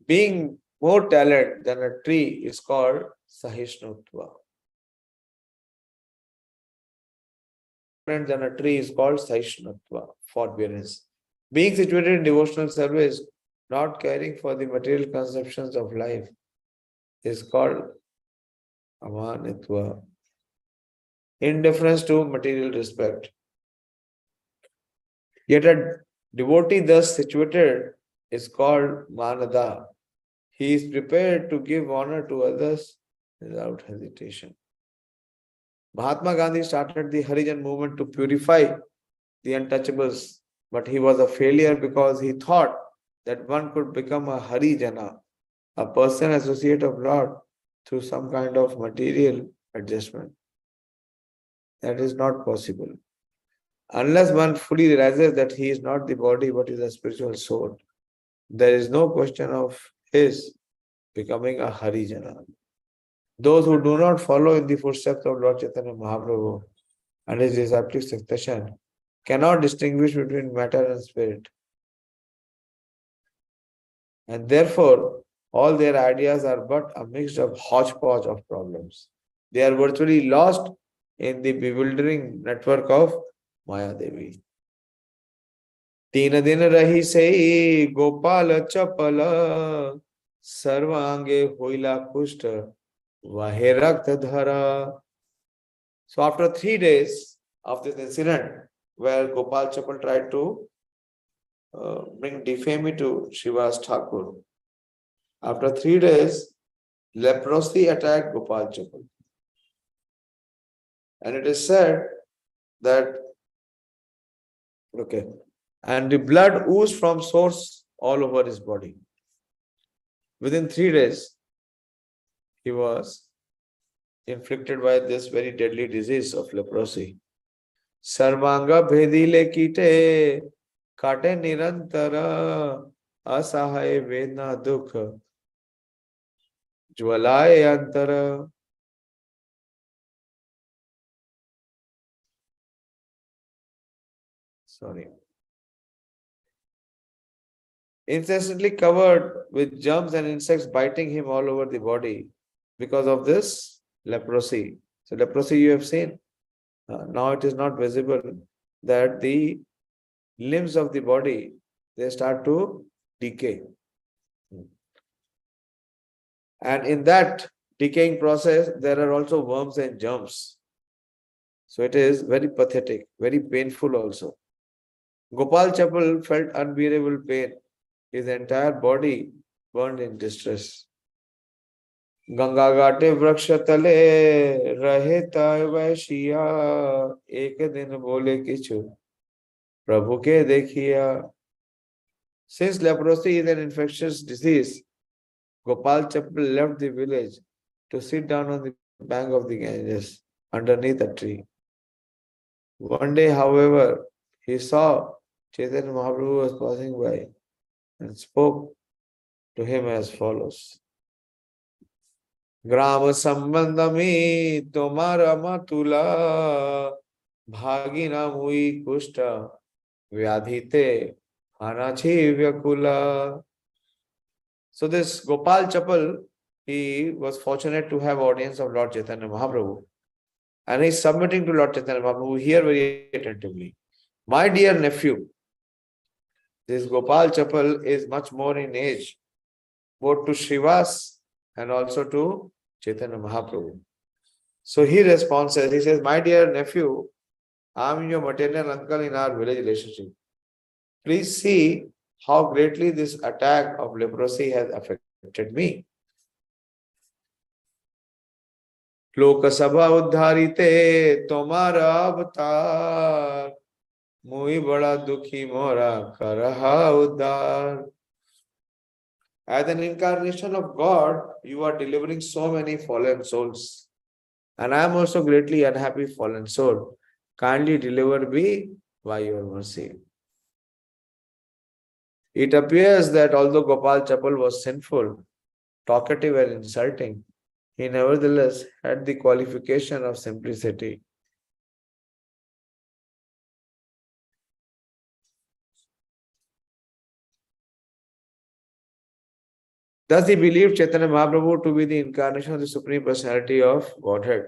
being more talented than a tree is called Sahishnutva. Than a tree is called Sahishnutva, forbearance. Being situated in devotional service, not caring for the material conceptions of life, is called Amanitva. Indifference to material respect. Yet a devotee thus situated is called Manada. He is prepared to give honor to others without hesitation. Mahatma Gandhi started the Harijan movement to purify the untouchables, but he was a failure because he thought that one could become a Harijana, a person associate of Lord, through some kind of material adjustment. That is not possible. Unless one fully realizes that he is not the body but is a spiritual soul, there is no question of his becoming a Harijana. Those who do not follow in the footsteps of Lord Chaitanya Mahaprabhu and his disciplic succession cannot distinguish between matter and spirit. And therefore, all their ideas are but a mixed up hodgepodge of problems. They are virtually lost in the bewildering network of Maya Devi. Teen din rahi sei Gopala chapala sarvange hoila kushta vahe rakta dhara. So after 3 days of this incident, where Gopal Chapal tried to bring defamy to Shiva's Thakur, after 3 days, leprosy attacked Gopal Chapal. And it is said that, and the blood oozed from source all over his body. Within 3 days, he was inflicted by this very deadly disease of leprosy. Sarvanga bhedile kite kate nirantara asahay vedna dukha jwalaye antara. Incessantly covered with germs and insects biting him all over the body because of this leprosy. So leprosy you have seen. Now it is not visible that the limbs of the body, they start to decay. And in that decaying process, there are also worms and germs. So it is very pathetic, very painful also. Gopal Chapal felt unbearable pain. His entire body burned in distress. Ganga Gate Vraksha Tale Raheta Vaishya Ek Din Bole Kichu Prabhu Ke Dekhiya. Since leprosy is an infectious disease, Gopal Chapal left the village to sit down on the bank of the Ganges underneath a tree. One day, however, he saw Chaitanya Mahaprabhu was passing by and spoke to him as follows. Grama sambandami tomara matula bhagina mui kushta vyadhite Anachi Vyakula. So this Gopal Chapal, he was fortunate to have audience of Lord Chaitanya Mahaprabhu. And he's submitting to Lord Chaitanya Mahaprabhu here very attentively. My dear nephew, this Gopal Chapal is much more in age, both to Srivas and also to Chaitanya Mahaprabhu. So he responds, he says, my dear nephew, I am your maternal uncle in our village relationship. Please see how greatly this attack of leprosy has affected me. Lokasabha uddharite tomara avatar mui bada dukhi mora karaha uddhar. As an incarnation of God, you are delivering so many fallen souls. And I am also greatly unhappy fallen soul. Kindly deliver me by your mercy. It appears that although Gopal Chapal was sinful, talkative and insulting, he nevertheless had the qualification of simplicity. Thus he believed Chaitanya Mahaprabhu to be the incarnation of the Supreme Personality of Godhead,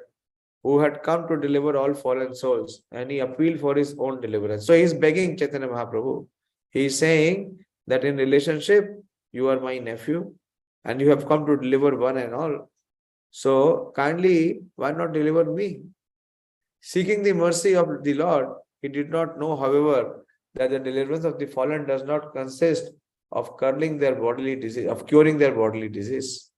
who had come to deliver all fallen souls, and he appealed for his own deliverance. So he is begging Chaitanya Mahaprabhu. He is saying that in relationship, you are my nephew, and you have come to deliver one and all. So kindly, why not deliver me? Seeking the mercy of the Lord, he did not know, however, that the deliverance of the fallen does not consist of curing their bodily disease.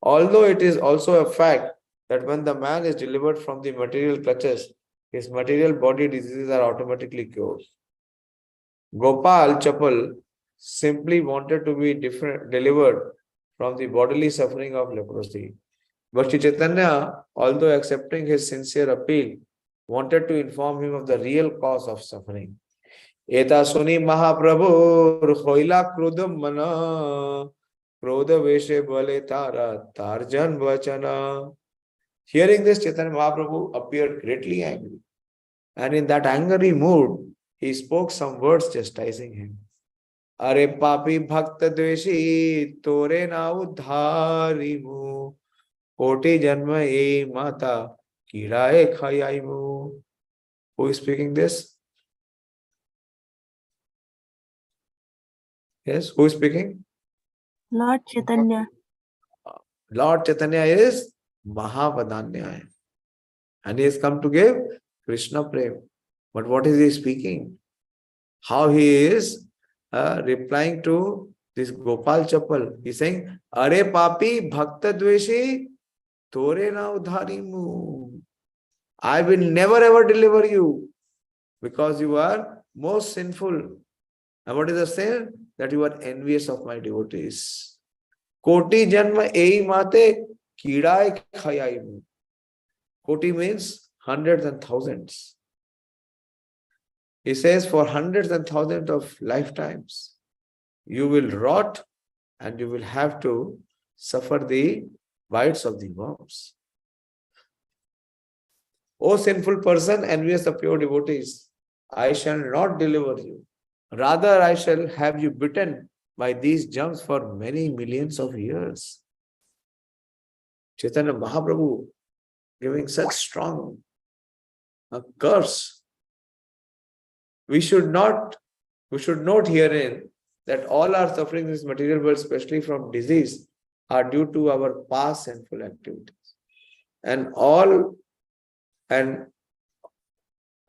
Although it is also a fact that when the man is delivered from the material clutches, his material body diseases are automatically cured. Gopal Chapal simply wanted to be delivered from the bodily suffering of leprosy. Bhakti Chaitanya, although accepting his sincere appeal, wanted to inform him of the real cause of suffering. Eta suni Mahaprabhu hoila krudam mana krodha veshe bale tara tarjan vachana. Hearing this, Chaitanya Mahaprabhu appeared greatly angry. And in that angry mood, he spoke some words chastising him. Are papi bhakta dveshi tore na uddharimu koti janma e mata kirae khayaimu. Who is speaking this? Yes, who is speaking? Lord Chaitanya. Lord Chaitanya is Mahavadanya. And he has come to give Krishna Prema. But what is he speaking? How he is replying to this Gopal Chapal. He is saying, Are papi bhakta dveshi tore na udharimu. I will never ever deliver you because you are most sinful. And what is the sin? That you are envious of my devotees. Koti janma ei mate kidai khayaimu. Koti means hundreds and thousands. He says for hundreds and thousands of lifetimes, you will rot and you will have to suffer the bites of the worms. O sinful person, envious of pure devotees, I shall not deliver you. Rather, I shall have you bitten by these germs for many millions of years. Chaitanya Mahaprabhu giving such strong curse. We should note herein that all our sufferings in this material world, especially from disease, are due to our past sinful activities. And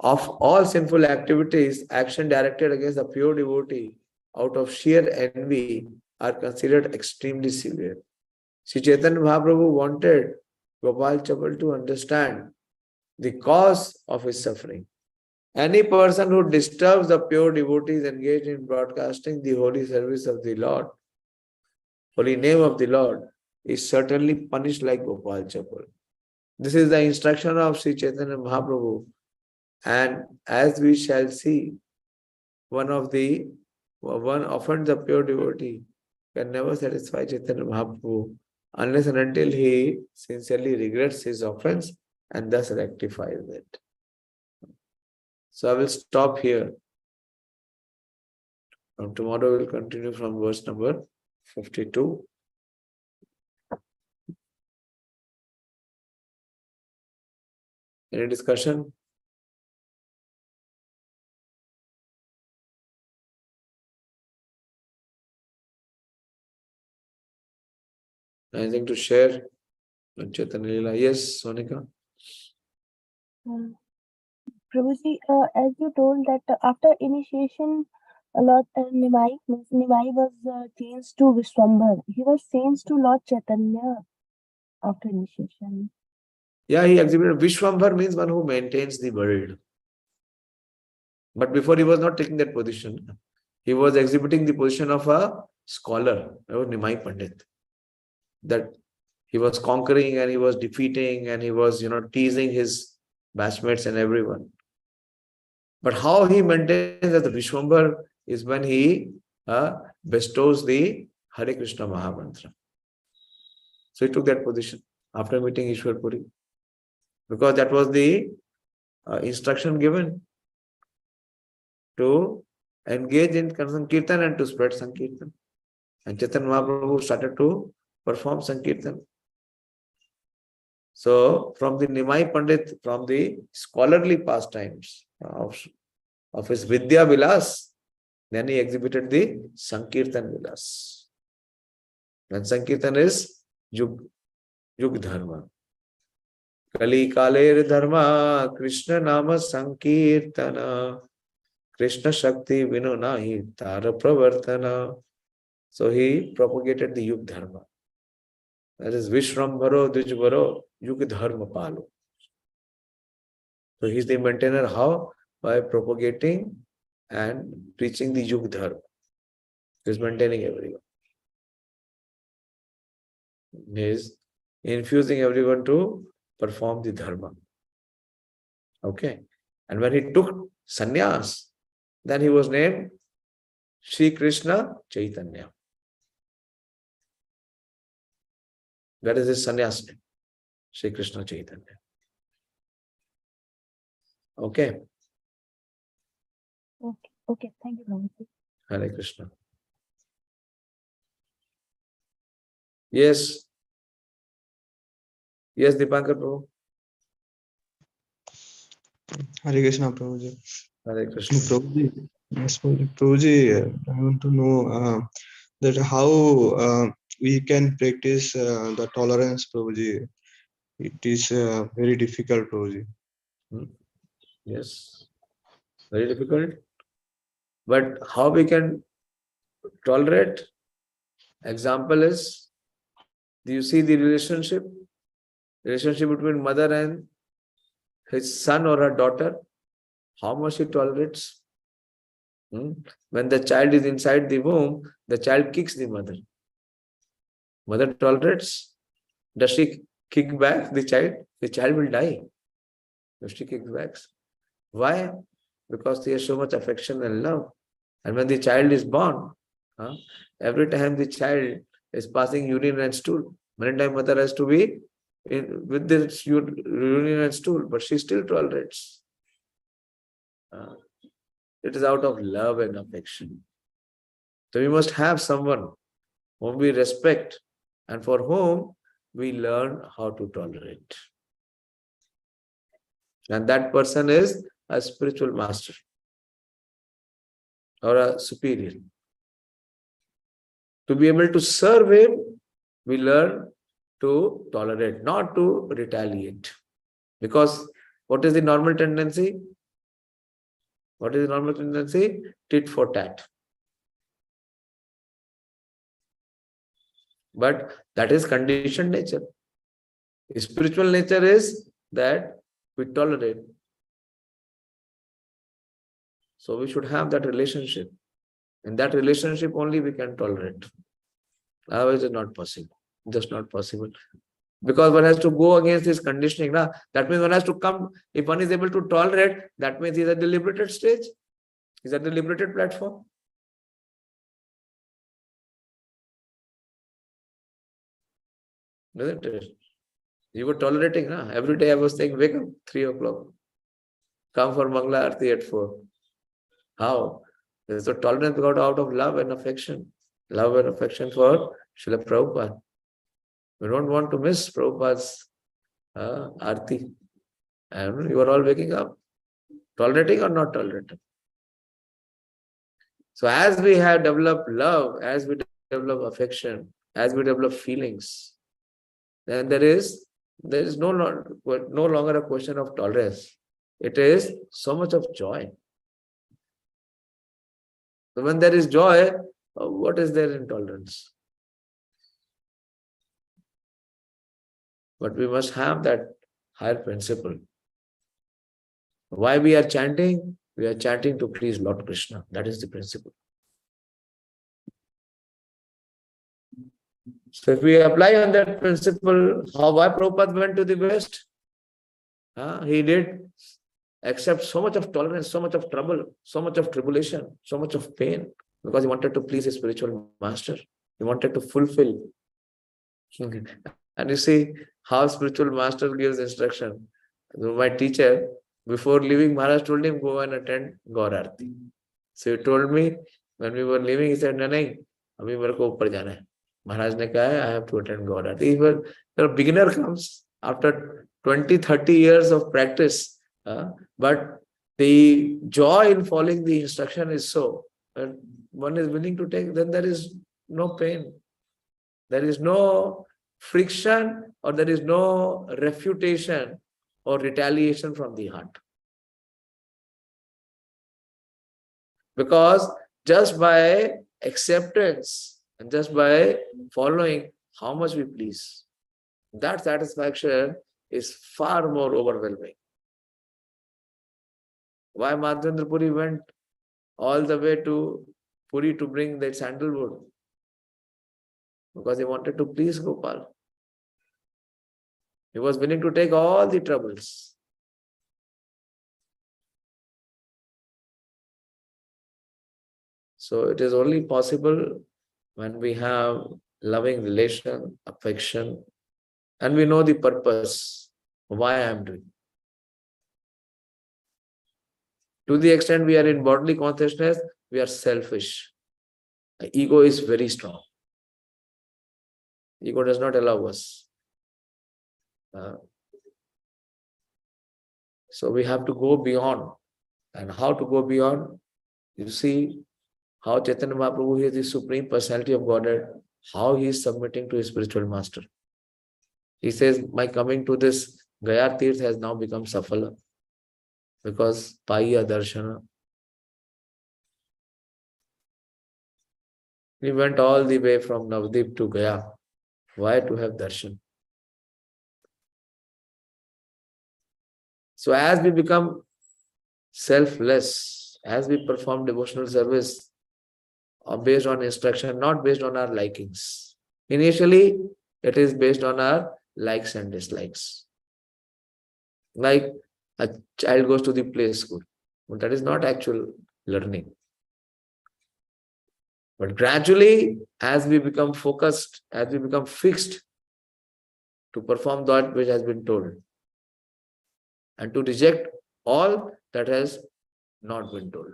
of all sinful activities, action directed against the pure devotee out of sheer envy are considered extremely severe. Śrī Caitanya Mahaprabhu wanted Gopal Chapal to understand the cause of his suffering. Any person who disturbs the pure devotees engaged in broadcasting the holy service of the Lord, holy name of the Lord, is certainly punished like Gopal Chapal. This is the instruction of Śrī Caitanya Mahaprabhu. And as we shall see, one offends the pure devotee can never satisfy Chaitanya Mahaprabhu unless and until he sincerely regrets his offense and thus rectifies it. So I will stop here. And tomorrow we'll continue from verse number 52. Any discussion? Anything to share? Chaitanya Leela. Yes, Sonika. Prabhuji, as you told that after initiation, Lord Nimai was changed to Vishwambhar. He was changed to Lord Chaitanya after initiation. Yeah, he exhibited. Vishwambhar means one who maintains the world. But before he was not taking that position. He was exhibiting the position of a scholar, or Nimai Pandit. That he was conquering and he was defeating and he was, teasing his batchmates and everyone. But how he maintains that the Vishwambhar is when he bestows the Hare Krishna Mahamantra. So he took that position after meeting Ishwar Puri. Because that was the instruction given to engage in Sankirtan and to spread Sankirtan. And Chaitanya Mahaprabhu started to perform Sankirtan. So from the Nimai Pandit, from the scholarly pastimes of his Vidya Vilas, then he exhibited the Sankirtan Vilas. And Sankirtan is Yug Dharma. Kali Kaler Dharma, Krishna Nama Sankirtana, Krishna Shakti Vinonahi Tara Pravartana. So he propagated the Yug Dharma. That is Vishwambharo Dvijvaro Yug Dharma Palo. So he is the maintainer. How? By propagating and preaching the Yug Dharma. He is maintaining everyone. He is infusing everyone to perform the Dharma. Okay. And when he took sannyas, then he was named Śrī Krishna Caitanya. That is his sannyas name. Śrī Krishna Caitanya. Okay. Okay. Thank you, Prabhuji. Hare Krishna. Yes. Yes, Dipankar Prabhu. Hare Krishna, Prabhuji. Hare Krishna. Prabhuji, yes, Prabhuji, I want to know that how we can practice the tolerance, Prabhuji. It is very difficult, Prabhuji. Yes. Very difficult. But how we can tolerate? Example is, do you see the relationship between mother and his son or her daughter? How much he tolerates? When the child is inside the womb, the child kicks the mother. Mother tolerates. Does she kick back the child? The child will die if she kicks back. Why? Because there is so much affection and love. And when the child is born, every time the child is passing urine and stool, many times mother has to be with this urine and stool, but she still tolerates. It is out of love and affection. So we must have someone whom we respect and for whom we learn how to tolerate. And that person is a spiritual master or a superior. To be able to serve him, we learn to tolerate, not to retaliate. Because what is the normal tendency? What is the normal tendency? Tit for tat. But that is conditioned nature. Spiritual nature is that we tolerate. So we should have that relationship. In that relationship only we can tolerate. Otherwise it's not possible. Just not possible. Because one has to go against this conditioning. That means one has to come. If one is able to tolerate, that means he's at the liberated stage. He's at the liberated platform. Isn't it? You were tolerating. Every day I was saying, wake up 3 o'clock. Come for Mangla Aarti at 4. How? There's a tolerance got out of love and affection. Love and affection for Srila Prabhupada. We don't want to miss Prabhupada's Aarti. And you are all waking up. Tolerating or not tolerating? So as we have developed love, as we develop affection, as we develop feelings, then there is no longer a question of tolerance. It is so much of joy. So when there is joy, what is there in tolerance? But we must have that higher principle. Why we are chanting? We are chanting to please Lord Krishna. That is the principle. So if we apply on that principle, why Prabhupada went to the West? He did accept so much of tolerance, so much of trouble, so much of tribulation, so much of pain, because he wanted to please his spiritual master. He wanted to fulfill. And you see how spiritual master gives instruction. My teacher, before leaving, Maharaj told him, go and attend Gaur Aarti. So he told me, when we were leaving, he said, nahi, abhi mere ko upar jana hai. Maharaj ne kaha, I have to attend Gaur Aarti. When a beginner comes after 20-30 years of practice, but the joy in following the instruction is so, that one is willing to take, then there is no pain. There is no friction, or there is no refutation or retaliation from the heart. Because just by acceptance and just by following how much we please, that satisfaction is far more overwhelming. Why Madhavendra Puri went all the way to Puri to bring that sandalwood? Because he wanted to please Gopal. He was willing to take all the troubles. So it is only possible when we have loving relation, affection, and we know the purpose, why I am doing. To the extent we are in bodily consciousness, we are selfish. The ego is very strong. Ego does not allow us. So we have to go beyond. And how to go beyond? You see how Chaitanya Mahāprabhu is the Supreme Personality of Godhead, how he is submitting to his spiritual master. He says, my coming to this Gaya Tirth has now become Safala, because Paiya Darshana. We went all the way from Navadip to Gaya. Why? To have darshan. So as we become selfless, as we perform devotional service based on instruction, not based on our likings. Initially, it is based on our likes and dislikes. Like a child goes to the play school. But that is not actual learning. But gradually, as we become focused, as we become fixed to perform that which has been told, and to reject all that has not been told.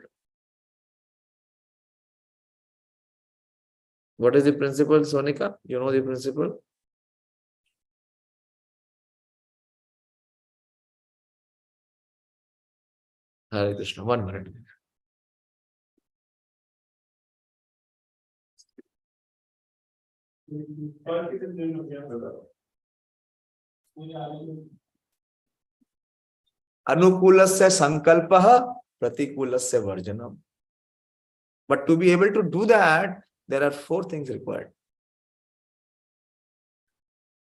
What is the principle, Sonika? You know the principle? Hare Krishna. 1 minute. Anukulasya sankalpaha, pratikulasya varjanam. But to be able to do that, there are 4 things required.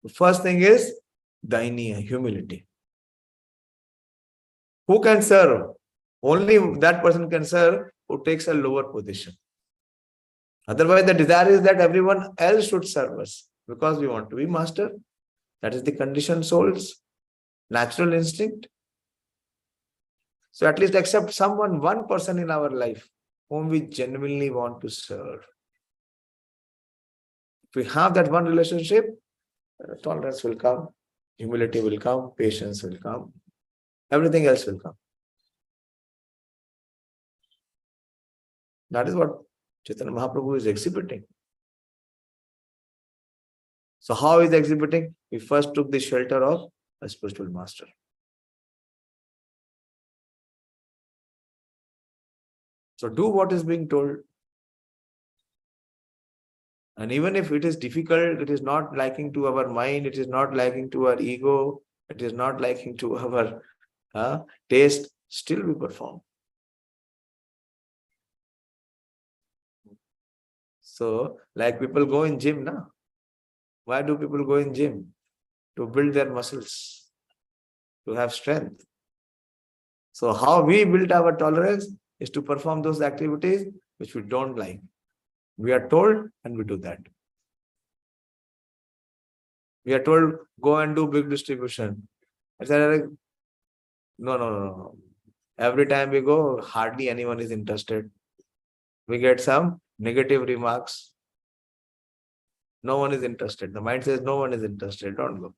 The first thing is dainiya, humility. Who can serve? Only that person can serve who takes a lower position. Otherwise, the desire is that everyone else should serve us because we want to be master. That is the conditioned soul's natural instinct. So at least accept someone, one person in our life whom we genuinely want to serve. If we have that one relationship, tolerance will come, humility will come, patience will come, everything else will come. That is what Chaitanya Mahaprabhu is exhibiting. So how is he exhibiting? He first took the shelter of a spiritual master. So do what is being told. And even if it is difficult, it is not liking to our mind, it is not liking to our ego, it is not liking to our taste, still we perform. So, like people go in gym, na? Why do people go in gym? To build their muscles, to have strength. So how we build our tolerance is to perform those activities which we don't like. We are told and we do that. We are told, go and do big distribution. I said, no. Every time we go, hardly anyone is interested. We get some negative remarks. No one is interested. The mind says no one is interested. Don't go.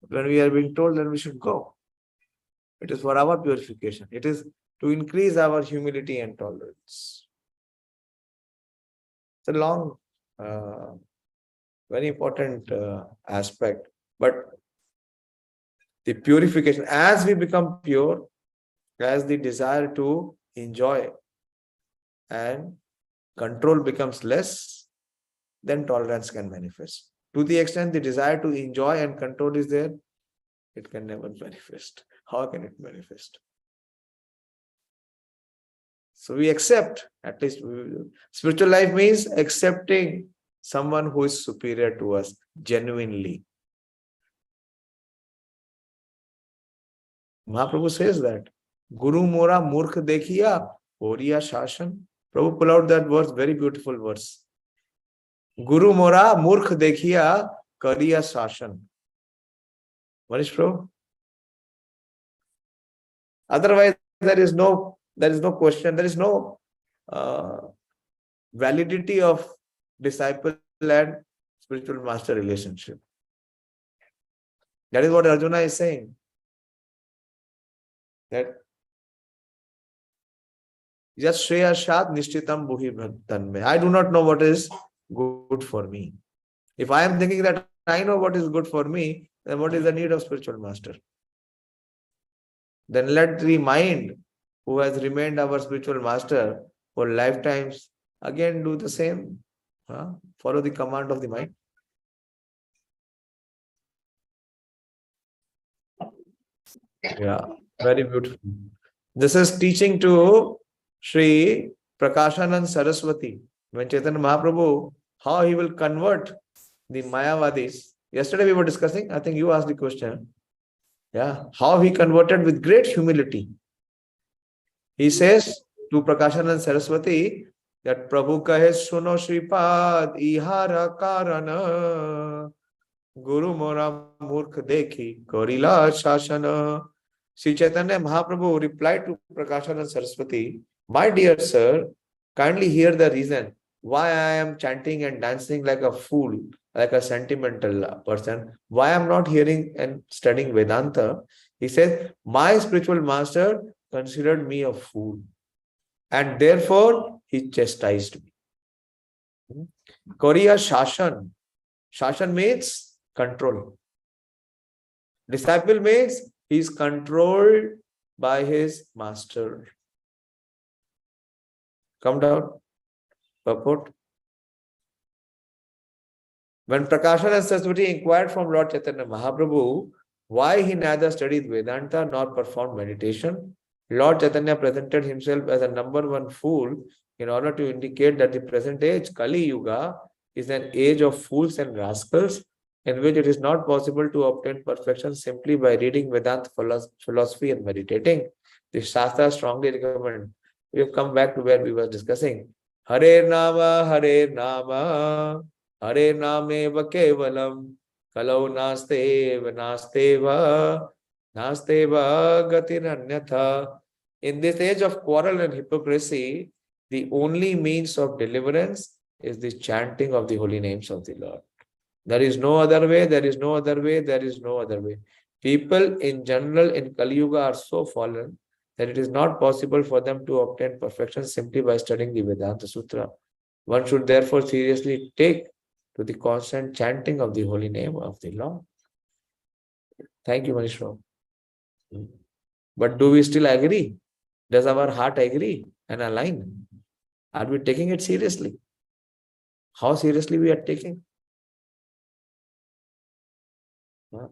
But when we are being told that we should go, it is for our purification. It is to increase our humility and tolerance. It's a long, very important aspect. But the purification, as we become pure, as the desire to enjoy and control becomes less, then tolerance can manifest. To the extent the desire to enjoy and control is there, it can never manifest. How can it manifest? So we accept, at least spiritual life means accepting someone who is superior to us genuinely. Mahaprabhu says that. Guru Mora Murkh Dekhiya Oriya Shashan. Prabhu pull out that verse, very beautiful verse. Guru Mora Murkh Dekhiya Kariya Shashan. Manish Prabhu? Otherwise, there is no question, there is no validity of disciple and spiritual master relationship. That is what Arjuna is saying. That just Shreya Shat Nishchitam Buhi Bhaktan Me. I do not know what is good for me. If I am thinking that I know what is good for me, then what is the need of spiritual master? Then let the mind, who has remained our spiritual master for lifetimes, again do the same. Follow the command of the mind. Yeah, very beautiful. This is teaching to Śrī Prakāśānanda Saraswati. When Chaitanya Mahaprabhu, how he will convert the Mayavadis. Yesterday we were discussing, I think you asked the question. Yeah, how he converted with great humility. He says to Prakāśānanda Saraswati that Prabhu kahe suno Shripad ihara karana Guru Mora Murkh Dekhi Korila Shashana. Śrī Caitanya Mahaprabhu replied to Prakāśānanda Saraswati, my dear sir, kindly hear the reason why I am chanting and dancing like a fool, like a sentimental person. Why I am not hearing and studying Vedanta? He says, my spiritual master considered me a fool, and therefore he chastised me. Koriya Shashan. Shashan means control. Disciple means he is controlled by his master. Come down. Purport. When Prakāśānanda Saraswati inquired from Lord Chaitanya Mahaprabhu why he neither studied Vedanta nor performed meditation, Lord Chaitanya presented himself as a number one fool in order to indicate that the present age, Kali Yuga, is an age of fools and rascals in which it is not possible to obtain perfection simply by reading Vedanta philosophy and meditating. The Shastra strongly recommend. We have come back to where we were discussing. Hare Nama, Hare Nama, Hare Nameva Kevalam, Kalau Nasteva, Nasteva, Nasteva Gatiranyatha. In this age of quarrel and hypocrisy, the only means of deliverance is the chanting of the holy names of the Lord. There is no other way, there is no other way, there is no other way. People in general in Kali Yuga are so fallen that it is not possible for them to obtain perfection simply by studying the Vedanta Sutra. One should therefore seriously take to the constant chanting of the holy name of the Lord. Thank you, Manishram. But do we still agree? Does our heart agree and align? Are we taking it seriously? How seriously we are taking?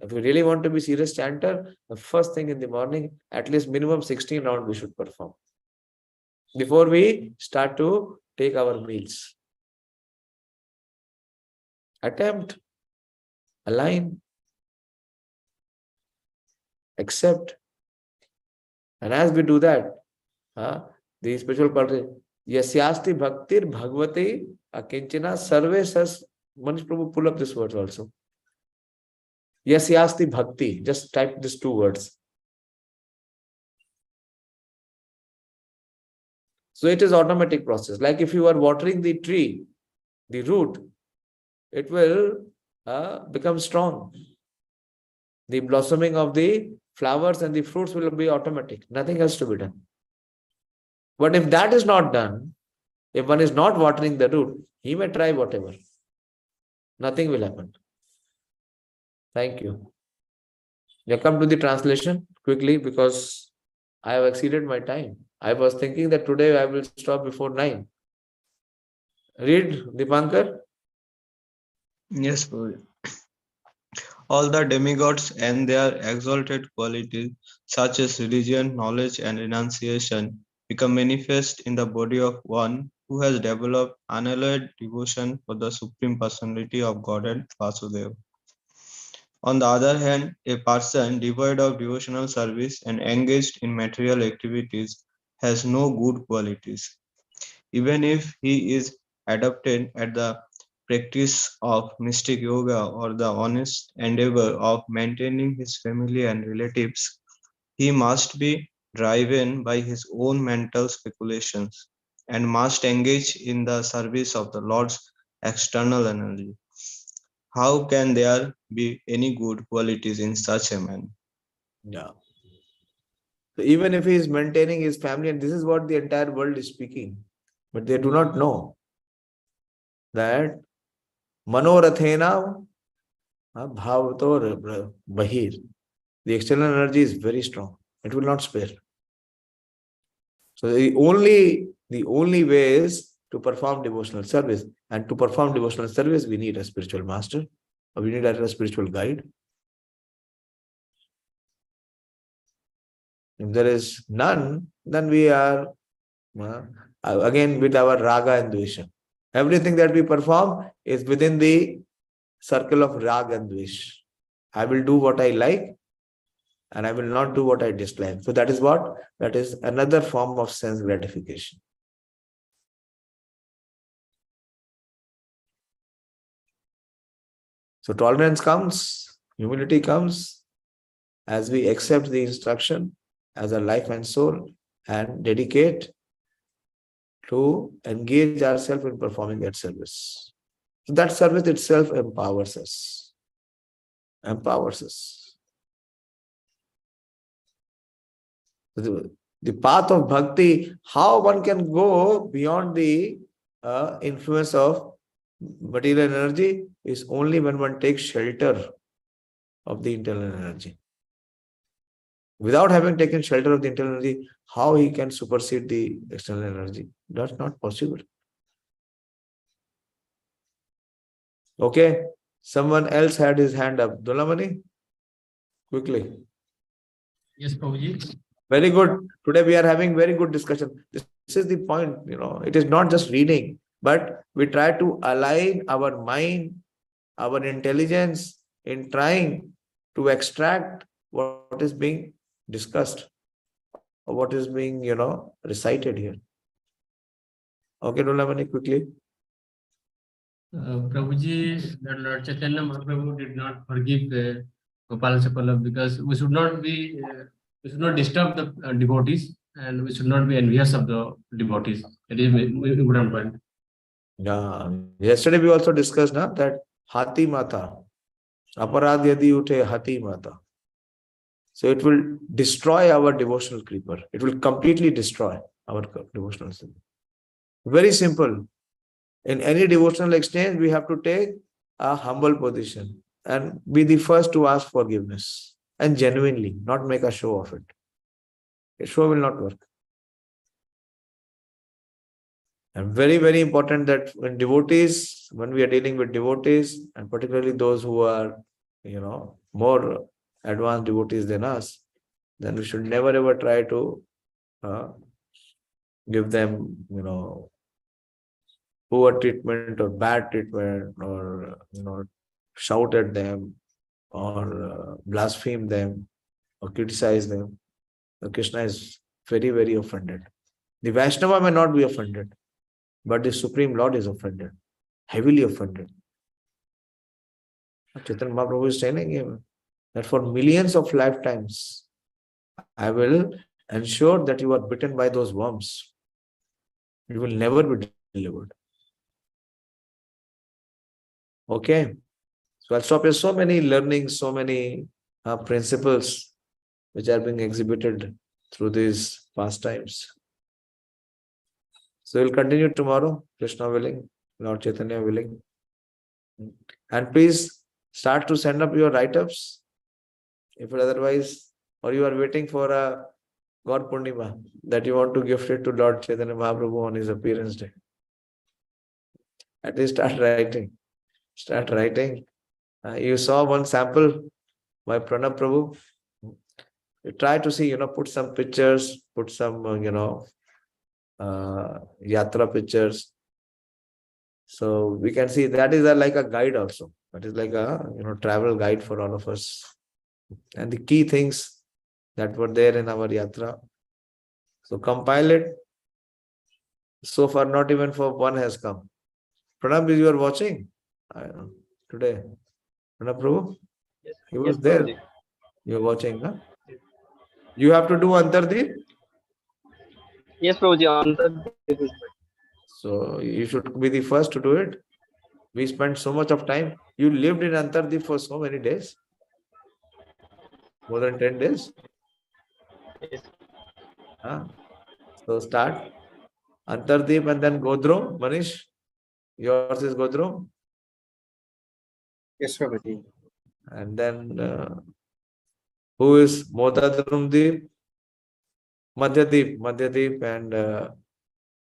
If we really want to be serious chanter, the first thing in the morning, at least minimum 16 rounds we should perform before we start to take our meals. Attempt, align, accept. And as we do that, the spiritual quality, yasyasti bhaktir bhagavati akinchana sarve sas. Manish Prabhu, pull up this word also. Yasyasti bhakti. Just type these two words. So it is automatic process. Like if you are watering the tree, the root, it will become strong. The blossoming of the flowers and the fruits will be automatic. Nothing else to be done. But if that is not done, if one is not watering the root, he may try whatever. Nothing will happen. Thank you. Now come to the translation quickly because I have exceeded my time. I was thinking that today I will stop before 9. Read, Dipankar. Yes, Prabhuji. All the demigods and their exalted qualities, such as religion, knowledge, and renunciation, become manifest in the body of one who has developed unalloyed devotion for the Supreme Personality of Godhead, Vasudeva. On the other hand, a person devoid of devotional service and engaged in material activities has no good qualities. Even if he is adopted at the practice of mystic yoga or the honest endeavor of maintaining his family and relatives, he must be driven by his own mental speculations and must engage in the service of the Lord's external energy. How can there be any good qualities in such a man? Yeah. So even if he is maintaining his family, and this is what the entire world is speaking, but they do not know that Manorathena Bhavato Bahir. The external energy is very strong. It will not spare. So the only way is to perform devotional service. And to perform devotional service, we need a spiritual master, or we need a spiritual guide. If there is none, then we are again with our raga and dvesha. Everything that we perform is within the circle of raga and dvesh. I will do what I like and I will not do what I dislike. So that is what? That is another form of sense gratification. So tolerance comes, humility comes as we accept the instruction as our life and soul and dedicate to engage ourselves in performing that service. So that service itself empowers us. Empowers us. The path of bhakti, how one can go beyond the influence of material energy is only when one takes shelter of the internal energy. Without having taken shelter of the internal energy, how he can supersede the external energy? That's not possible. Okay, someone else had his hand up. Dulamani, quickly. Yes, Prabhuji. Very good. Today we are having very good discussion. This is the point, it is not just reading, but we try to align our mind, our intelligence in trying to extract what is being discussed or what is being, recited here. Okay, Dulamani, quickly. Prabhuji, that Lord Chaitanya Mahaprabhu did not forgive Gopal Sapala because we should not disturb the devotees and we should not be envious of the devotees. That is important point. Yeah. Yesterday we also discussed that Hati Mata. Aparad yadi uthe Hati Mata. So it will destroy our devotional creeper. It will completely destroy our devotional sin. Very simple. In any devotional exchange, we have to take a humble position and be the first to ask forgiveness, and genuinely, not make a show of it. A show will not work. And very, very important that when we are dealing with devotees, and particularly those who are, more advanced devotees than us, then we should never ever try to give them, poor treatment or bad treatment, or, shout at them, or blaspheme them, or criticize them. So Krishna is very, very offended. The Vaishnava may not be offended, but the Supreme Lord is offended, heavily offended. Chaitanya Mahaprabhu is telling him that for millions of lifetimes, I will ensure that you are bitten by those worms. You will never be delivered. Okay. So I'll stop here. So many learnings, so many principles which are being exhibited through these pastimes. So we'll continue tomorrow, Krishna willing, Lord Chaitanya willing. And please start to send up your write-ups. If otherwise, or you are waiting for a God Purnima that you want to gift it to Lord Chaitanya Mahaprabhu on his appearance day. At least start writing. Start writing. You saw one sample by Prabhuji. You try to see, put some pictures, put some, yatra pictures. So we can see that is like a guide also. That is like a, travel guide for all of us. And the key things that were there in our yatra. So compile it. So far, not even for one has come. Pranab, you are watching today. Pranab Prabhu? Yes, He was yes, there. Prabhuji. You are watching, huh? You have to do Antardeep. Yes, Prabhuji, on the So you should be the first to do it. We spent so much of time. You lived in Antardeep for so many days. More than 10 days. yes. So start Antardeep and then Godro. Manish, yours is Godro. Yes, Prabhuji. And then who is Modadrumdeep? Madhyadeep and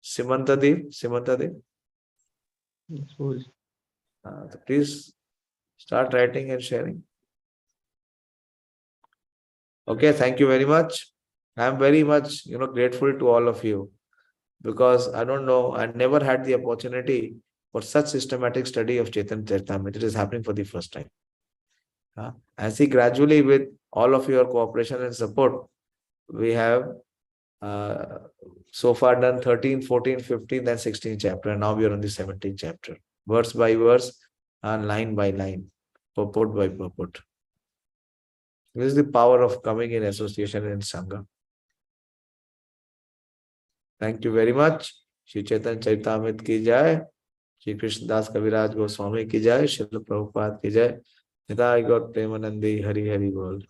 Simantadeep. Yes, Prabhuji. So please start writing and sharing. Okay, thank you very much. I am very much, grateful to all of you, because I don't know, I never had the opportunity for such systematic study of Caitanya-caritāmṛta. It is happening for the first time. I see gradually with all of your cooperation and support, we have so far done 13, 14, 15, then 16 chapter, and now we are on the 17th chapter, verse by verse and line by line, purport by purport. This is the power of coming in association in Sangha. Thank you very much. Śrī Caitanya-caritāmṛta ki jai. Shri Krishnadas Kaviraj Goswami ki jai. Srila Prabhupada ki jai. Nitai Gaur Premanandi Hari Hari Bol.